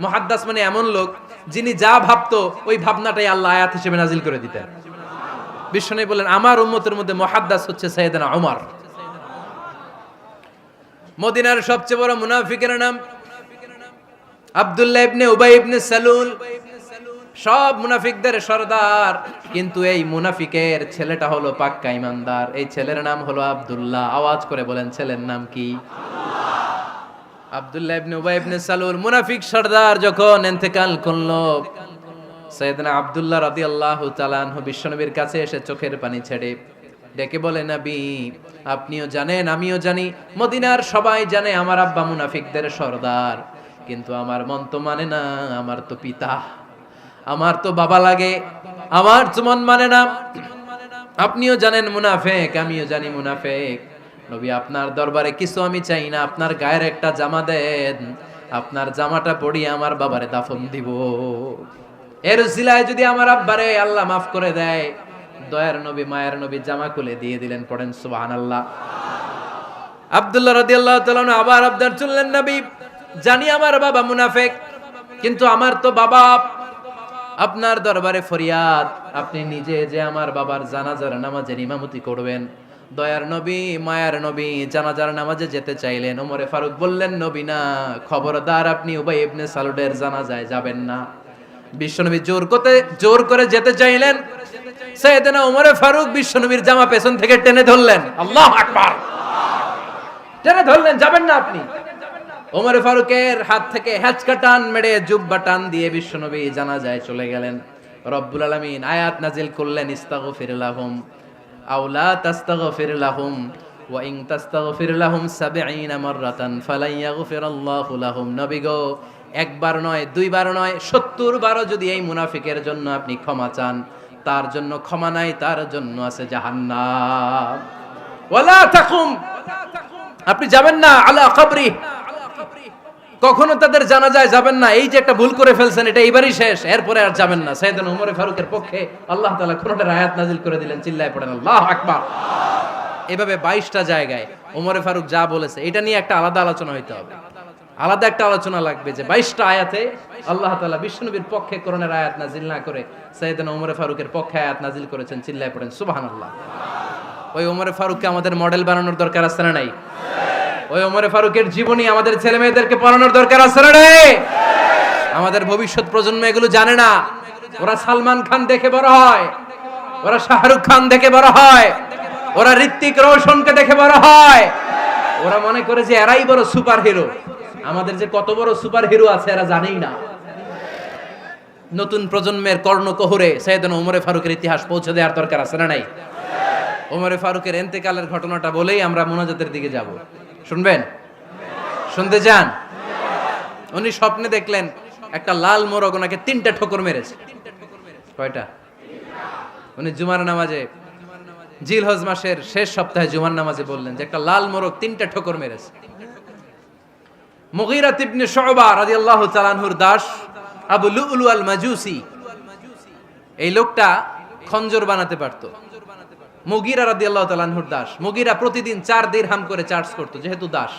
Speaker 1: মুহাদ্দাস মানে এমন লোক যিনি যা ভাবতো ওই ভাবনাটাই আল্লাহ আয়াত হিসেবে নাজিল করে দিতেন। বিশ্বনবী বলেন, আমার উম্মতের মধ্যে মুহাদ্দাস হচ্ছে সাইয়েদনা ওমর। মদিনার সবচেয়ে বড় মুনাফিকের নাম আব্দুল্লাহ ইবনে উবাই ইবনে সালুল, সব মুনাফিকদের সরদার। কিন্তু এই মুনাফিকের ছেলেটা হলো পাক্কা ইমানদার। এই ছেলের নাম হলো আব্দুল্লাহ। আওয়াজ করে বলেন, ছেলের নাম কি? আব্দুল্লাহ ইবনে উবাই ইবনে সালুল। মুনাফিক সরদার যখন ইন্তেকাল করলো, সাইয়েদনা আব্দুল্লাহ রাদিয়াল্লাহু তাআলা আনহু বিশ্বনবীর কাছে এসে চোখের পানি ছেড়ে ডেকে বলে, নবী আপনিও জানেন, আমিও জানি, মদিনার সবাই জানে আমার আব্বা মুনাফিকদের সরদার, কিন্তু আমার মন তো মানে না, আমার তো পিতা, আমার তো বাবা লাগে, আমার তো মন মানে না। আপনিও জানেন মুনাফিক, আমিও জানি মুনাফিক। নবী আপনার দরবারে কিছু আমি চাই না, আপনার গায়ের একটা জামা দেন, আপনার জামাটা পরিয়ে আমার বাবারে দাফন দিব। এর উসিলায় যদি আমার আব্বারে আল্লাহ মাফ করে দেয়, দয়ার নবী মায়ের নবী জামা খুলে দিয়ে দিলেন। পড়েন সুবহানাল্লাহ। আব্দুল্লাহ রাদিয়াল্লাহু তাআলা আবার আবদার চললেন, নবী জানি আমার বাবা মুনাফিক, কিন্তু আমার তো বাবা, আপনার দরবারে ফরিয়াদ, আপনি নিজে যে আমার বাবার জানাজার নামাজের ইমামতি করবেন। দয়ার নবী মায়ার নবী জানাজার নামাজে যেতে চাইলেন। ওমরে ফারুক বললেন, নবী না, খবরদার আপনি উবাই ইবনে সালুলের জানাজায় যাবেন না। বিশ্বনবী জোর করে যেতে চাইলেন। সাইয়েদনা ওমরে ফারুক বিশ্বনবীর জামা পেছন থেকে টেনে ধরলেন। আল্লাহু আকবার, টেনে ধরলেন, যাবেন না আপনি। ওমরে ফারুকের হাত থেকে হ্যাচকা টান মেরে জুব্বা টান দিয়ে বিশ্বনবী জানাজায় চলে গেলেন। রব্বুল আলামিন আয়াত নাজিল করলেন, ইস্তাগফির লাহুম আও লা তাস্তাগফির লাহুম ওয়া ইন তাস্তাগফির লাহুম ৭০ মাররাতান ফালান ইয়াগফিরাল্লাহু লাহুম। নবী গো, একবার নয়, দুইবার নয়, ৭০ বারও যদি এই মুনাফিকের জন্য আপনি ক্ষমা চান, তার জন্য ক্ষমা নাই, তার জন্য আছে জাহান্নাম। ওয়ালা তাকুম, আপনি যাবেন না আলা কবরি, কখনো তাদের জানাজায় যাবেন না। এই যে একটা ভুল করে ফেলছেন, এটা এইবারই শেষ, এরপরে আর যাবেন না। সাইয়েদনা ওমর ফারুকের পক্ষে আল্লাহ তাআলা কোনটা আয়াত নাজিল করে দিলেন। চিল্লায় পড়েন আল্লাহু আকবার। এভাবে 22টা জায়গায় ওমর ফারুক যা বলেছে, এটা নিয়ে একটা আলাদা আলোচনা হইতে হবে, আলাদা একটা আলোচনা লাগবে যে 22টা আয়াতে আল্লাহ তাআলা বিশ্বনবীর পক্ষে কোরআনের আয়াত নাজিল না করে সাইয়েদনা ওমর ফারুকের পক্ষে আয়াত নাজিল করেছেন। চিল্লায় পড়েন সুবহানাল্লাহ। ওই ওমর ফারুককে আমাদের মডেল বানানোর দরকার আছে না নাই? ওই ওমর ফারুকের জীবনী আমাদের ছেলে মেয়েদেরকে পড়ানোর দরকার আছে না নাই? আমাদের ভবিষ্যৎ প্রজন্ম এগুলো জানে না। ওরা সালমান খান দেখে বড় হয়, ওরা শাহরুখ খান দেখে বড় হয়, ওরা ঋত্বিক রোশনকে দেখে বড় হয়। ওরা মনে করে যে এরাই বড় সুপার হিরো। আমাদের যে কত বড় সুপার হিরো আছে এরা জানেই না। নতুন প্রজন্মের কর্ণকোহরে সাইয়েদনা ওমর ফারুকের ইতিহাস পৌঁছে দেওয়ার দরকার আছে না নাই? ওমর ফারুকের ইন্তেকালের ঘটনাটা বলেই আমরা মুনাজাতের দিকে যাব। শুনবেন? শুনতে চান? উনি স্বপ্নে দেখলেন একটা লাল মোরগ ওনাকে 3টা ঠোকর মেরেছে। কয়টা? উনি জুমার নামাজে, জিলহজ মাসের শেষ সপ্তাহে জুমার নামাজে বললেন যে একটা লাল মোরগ 3টা ঠোকর মেরেছে। মুগীরা ইবনে শুবা রাদিয়াল্লাহু তাআলা আনহুর দাস আবু লুলু আল মাজুসি, এই লোকটা খঞ্জর বানাতে পারতো। মুগীরা রাদিয়াল্লাহু তাআলা আনহুর দাস। মুগীরা প্রতিদিন 4 দিরহাম করে চার্জ করতো, যেহেতু দাস।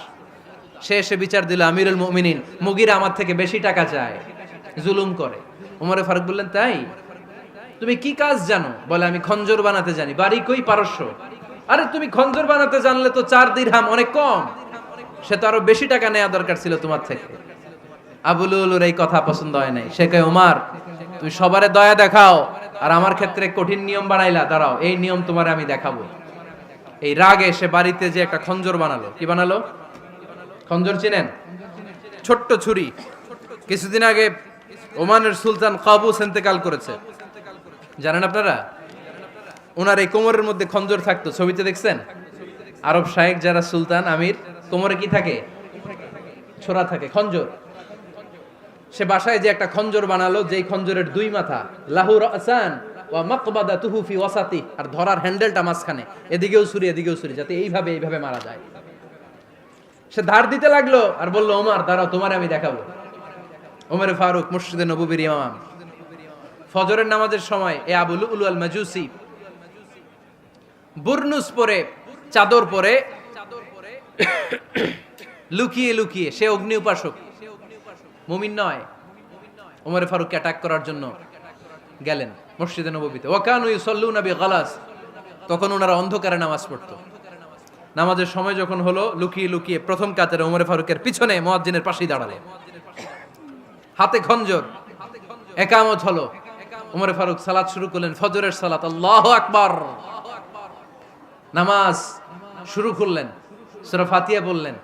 Speaker 1: সে এসে বিচার দিল, আমিরুল মুমিনিন, মুগীরা আমার থেকে বেশি টাকা চায়, জুলুম করে। ওমরে ফারুক বললেন, তাই? তুমি কি কাজ জানো? বলে, আমি খঞ্জর বানাতে জানি। বাড়ি কই? পারস্য। আরে তুমি খঞ্জর বানাতে জানলে তো 4 দিরহাম অনেক কম, সে তো আরো বেশি টাকা নেওয়া দরকার ছিল তোমার থেকে। আবু লুলুর এই কথা পছন্দ হয় নাই। সে কয়, ওমর তুমি সবারে দয়া দেখাও, আর আমার ক্ষেত্রে কঠিন নিয়ম বানাইলা, দাঁড়াও এই নিয়ম তোমারে আমি দেখাবো। এই রাগে সে বাড়িতে যে একটা খঞ্জর বানালো। কি বানালো? খঞ্জর চিনেন? ছোট্ট ছুরি। কিছুদিন আগে ওমানের সুলতান কাবুস ইন্তেকাল করেছে, জানেন আপনারা? ওনার এই কোমরের মধ্যে খঞ্জর থাকতো, ছবিতে দেখছেন? আরব শায়েখ যারা সুলতান আমির, কোমরে কি থাকে? ছোরা থাকে, খঞ্জর। সে বাসায় যে একটা খঞ্জর বানালো, যেই খঞ্জরের 2 মাথা, লাহু রাসান ওয়া মাকবাদাতুহু ফি ওয়াসাতি, আর ধরার হ্যান্ডেলটা মাঝখানে, এদিকেও ছুরি এদিকেও ছুরি, যাতে এইভাবে মারা যায়। সে ধার দিতে লাগলো আর বলল, ওমর দাঁড়াও, তোমার আমি দেখাবো। ওমরে ফারুক মসজিদে নববীর ইমাম, ফজরের নামাজের সময় এ আবু লুলু আল মাজুসি বুরনুস পরে, চাদর পরে, লুকিয়ে লুকিয়ে, সে অগ্নি উপাসক, মুমিন নয়, ওমরে ফারুককে অ্যাটাক করার জন্য গেলেন মসজিদে নববীতে। ওয়াকানু ইউসাল্লুনা বিগালাস, তখন ওনারা অন্ধকারে নামাজ পড়তো। নামাজের সময় যখন হলো, লুকিয়ে লুকিয়ে প্রথম কাতারে ওমরে ফারুকের পিছনে মুয়াজ্জিনের পাশেই দাঁড়ালেন, হাতে খঞ্জর, একামত হলো। ওমরে ফারুক সালাত শুরু করলেন, ফজরের সালাত, আল্লাহু আকবার, নামাজ শুরু করলেন, সূরা ফাতিহা বললেন।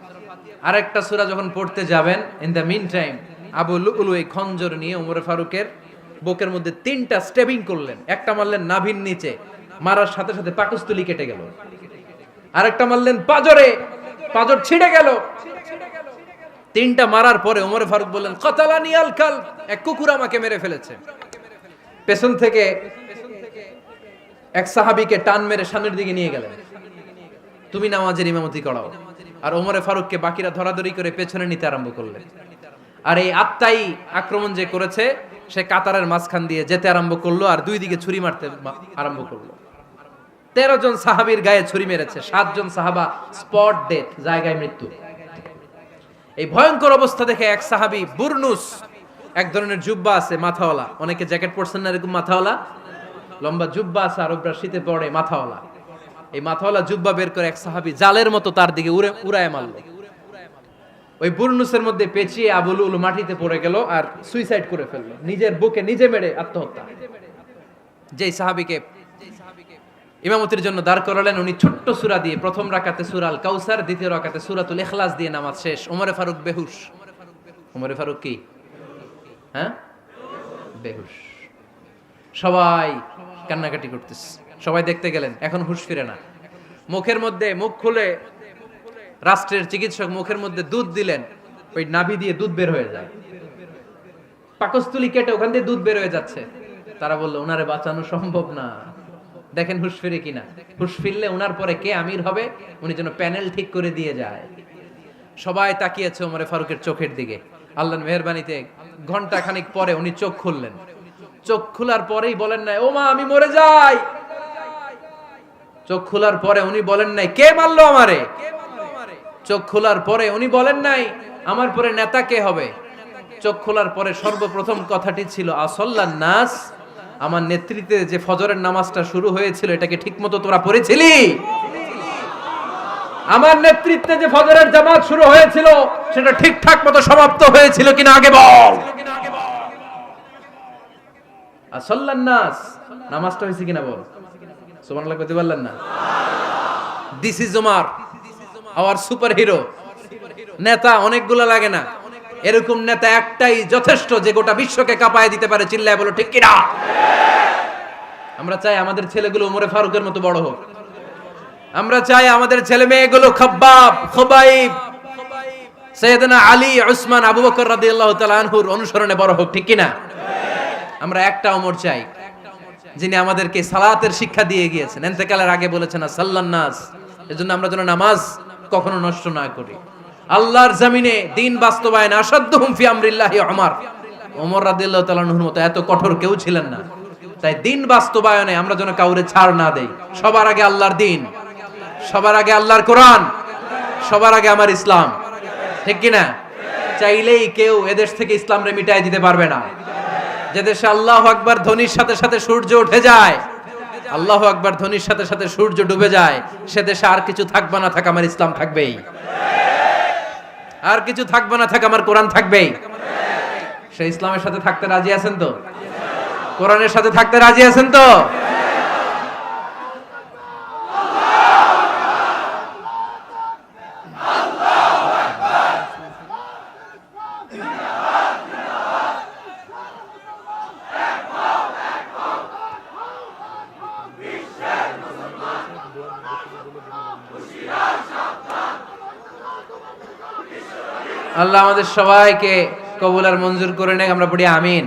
Speaker 1: আরেকটা সূরা যখন পড়তে যাবেন, in the mean time Abu Lulu এই খঞ্জর নিয়ে ওমরে ফারুকের বুকের মধ্যে 3টা স্টেবিং করলেন। একটা মারলেন নাভির নিচে, মারার সাথে সাথে পাকস্থলী কেটে গেল। আরেকটা মারলেন পাজরে, পাজর ছিঁড়ে গেল। 3টা মারার পরে ওমরে ফারুক বললেন, কাতালানি আল কালব, এক কুকুর আমাকে মেরে ফেলেছে। পেছন থেকে এক সাহাবীকে টান মেরে সামনের দিকে নিয়ে গেলেন, তুমি নামাজের ইমামতি করাও। আর ওমরে ফারুককে বাকিরা ধরাধরি করে পেছনে নিতে আরম্ভ করলেন। আর এই আত্মাই আক্রমণ যে করেছে, সে কাতারের মাঝখান দিয়ে যেতে আরম্ভ করলো আর 2 দিকে ছুরি মারতে আরম্ভ করলো। 13 জন সাহাবীর গায়ে ছুরি মেরেছে, 7 জন সাহাবা স্পট ডেথ, জায়গায় মৃত্যু। এই ভয়ঙ্কর অবস্থা দেখে এক সাহাবী বুরনুস, এক ধরনের জুব্বা আছে মাথাওয়ালা, অনেকে জ্যাকেট পরছেন না এরকম মাথাওয়ালা, লম্বা জুব্বা আছে, আরবরা শীতে পরে মাথাওয়ালা, এই মাথাওয়ালা জুব্বা বের করে এক সাহাবী জালের মতো তার দিকে উড়ায় মারলো। ওই বুরনুসের মধ্যে পেঁচিয়ে আবু লুলু মাটিতে পড়ে গেল আর সুইসাইড করে ফেললো, নিজের বুকে নিজে মেরে আত্মহত্যা। যেই সাহাবীকে ইমামতির জন্য দাঁড় করালেন, উনি ছোট্ট সূরা দিয়ে, প্রথম রাকাতে সূরা আল কাউসার, দ্বিতীয় রাকাতে সূরাতুল ইখলাস দিয়ে নামাজ শেষ। ওমরে ফারুক বেহুশ। ওমরে ফারুক কি? হ্যাঁ, বেহুশ। সবাই কান্নাকাটি করতেছে, সবাই দেখতে গেলেন, এখন হুঁশ ফিরে না। মুখের মধ্যে, মুখ খুলে রাষ্ট্রের চিকিৎসক মুখের মধ্যে দুধ দিলেন, ওই নাভি দিয়ে দুধ বের হয়ে যায়, পাকস্থলী কেটে ওখান দিয়ে দুধ বের হয়ে যাচ্ছে। তারা বললো, ওনারে বাঁচানো সম্ভব না, দেখেন হুঁশ ফিরে কিনা। হুঁশ ফিরলে ওনার পরে কে আমির হবে, উনি যেন প্যানেল ঠিক করে দিয়ে যায়। সবাই তাকিয়েছে ওমরে ফারুকের চোখের দিকে। আল্লাহর মেহেরবানিতে ঘন্টা খানিক পরে উনি চোখ খুললেন। চোখ খোলার পরেই বলেন নাই, ও মা আমি মরে যাই। চোখ খোলার পরে উনি বলেন নাই, কে মারলো আমারে। চোখ খোলার পরে উনি বলেন নাই, আমার পরে নেতা কে হবে। চোখ খোলার পরে সর্বপ্রথম কথাটি ছিল, আসল্লান নাস, আমার নেতৃত্বে যে ফজরের নামাজটা শুরু হয়েছিল, এটাকে ঠিকমতো তোরা পড়েছিলি? আমার নেতৃত্বে যে ফজরের জামাত শুরু হয়েছিল, সেটা ঠিকঠাক মতো সমাপ্ত হয়েছিল কিনা আগে বল। আসল্লান নাস, নামাজটা হয়েছে কিনা বল। সুবহানাল্লাহ কইতে পারলেন না? This is Omar, hour super hero. নেতা অনেকগুলো লাগে না, এরকম নেতা একটাই যথেষ্ট, যে গোটা বিশ্বকে কাঁপায় দিতে পারে। চিল্লায় বলো ঠিক কিনা? আমরা চাই আমাদের ছেলেগুলো ওমরে ফারুকের মতো বড় হোক। আমরা চাই আমাদের ছেলে মেয়েগুলো খাব্বাব, খুবাইব, সাইয়েদনা আলী, উসমান, আবু বকর রাদিয়াল্লাহু তাআলা আনহুর অনুসরণে বড় হোক, ঠিক কিনা? আমরা একটা ওমর চাই, যিনি আমাদেরকে সালাতের শিক্ষা দিয়ে গিয়েছেন, ইন্তেকালের আগে বলেছেন সাল্লান নাস। এজন্য আমরা যেন নামাজ কখনো নষ্ট না করি। আল্লাহর জমিনে দিন বাস্তবায়ন আসাদ্দুহুম ফি আমরিল্লাহি ওমর রাদিয়াল্লাহু তাআলা আনহুর মতো এত কঠোর কেউ ছিলেন না। তাই দিন বাস্তবায়নে আমরা যেন কাউরে ছাড় না দেই। সবার আগে আল্লাহর দিন, সবার আগে আল্লাহর কোরআন, সবার আগে আমার ইসলাম, ঠিক কিনা? চাইলেই কেউ এদেশ থেকে ইসলামরে মিটাই দিতে পারবে না। যে দেশে আল্লাহু আকবার ধ্বনির সাথে সাথে সূর্য উঠে যায়, আল্লাহু আকবার ধ্বনির সাথে সাথে সূর্য ডুবে যায়, সে দেশে আর কিছু থাকবে না থাক, আমার ইসলাম থাকবেই। আর কিছু থাকবে না থাক, আমার কোরআন থাকবেই। সে ইসলামের সাথে থাকতে রাজি আছেন তো? কোরআনের সাথে থাকতে রাজি আছেন তো? আল্লাহ আমাদের সবাইকে কবুল আর মঞ্জুর করে নেক। আমরা পড়ি আমিন।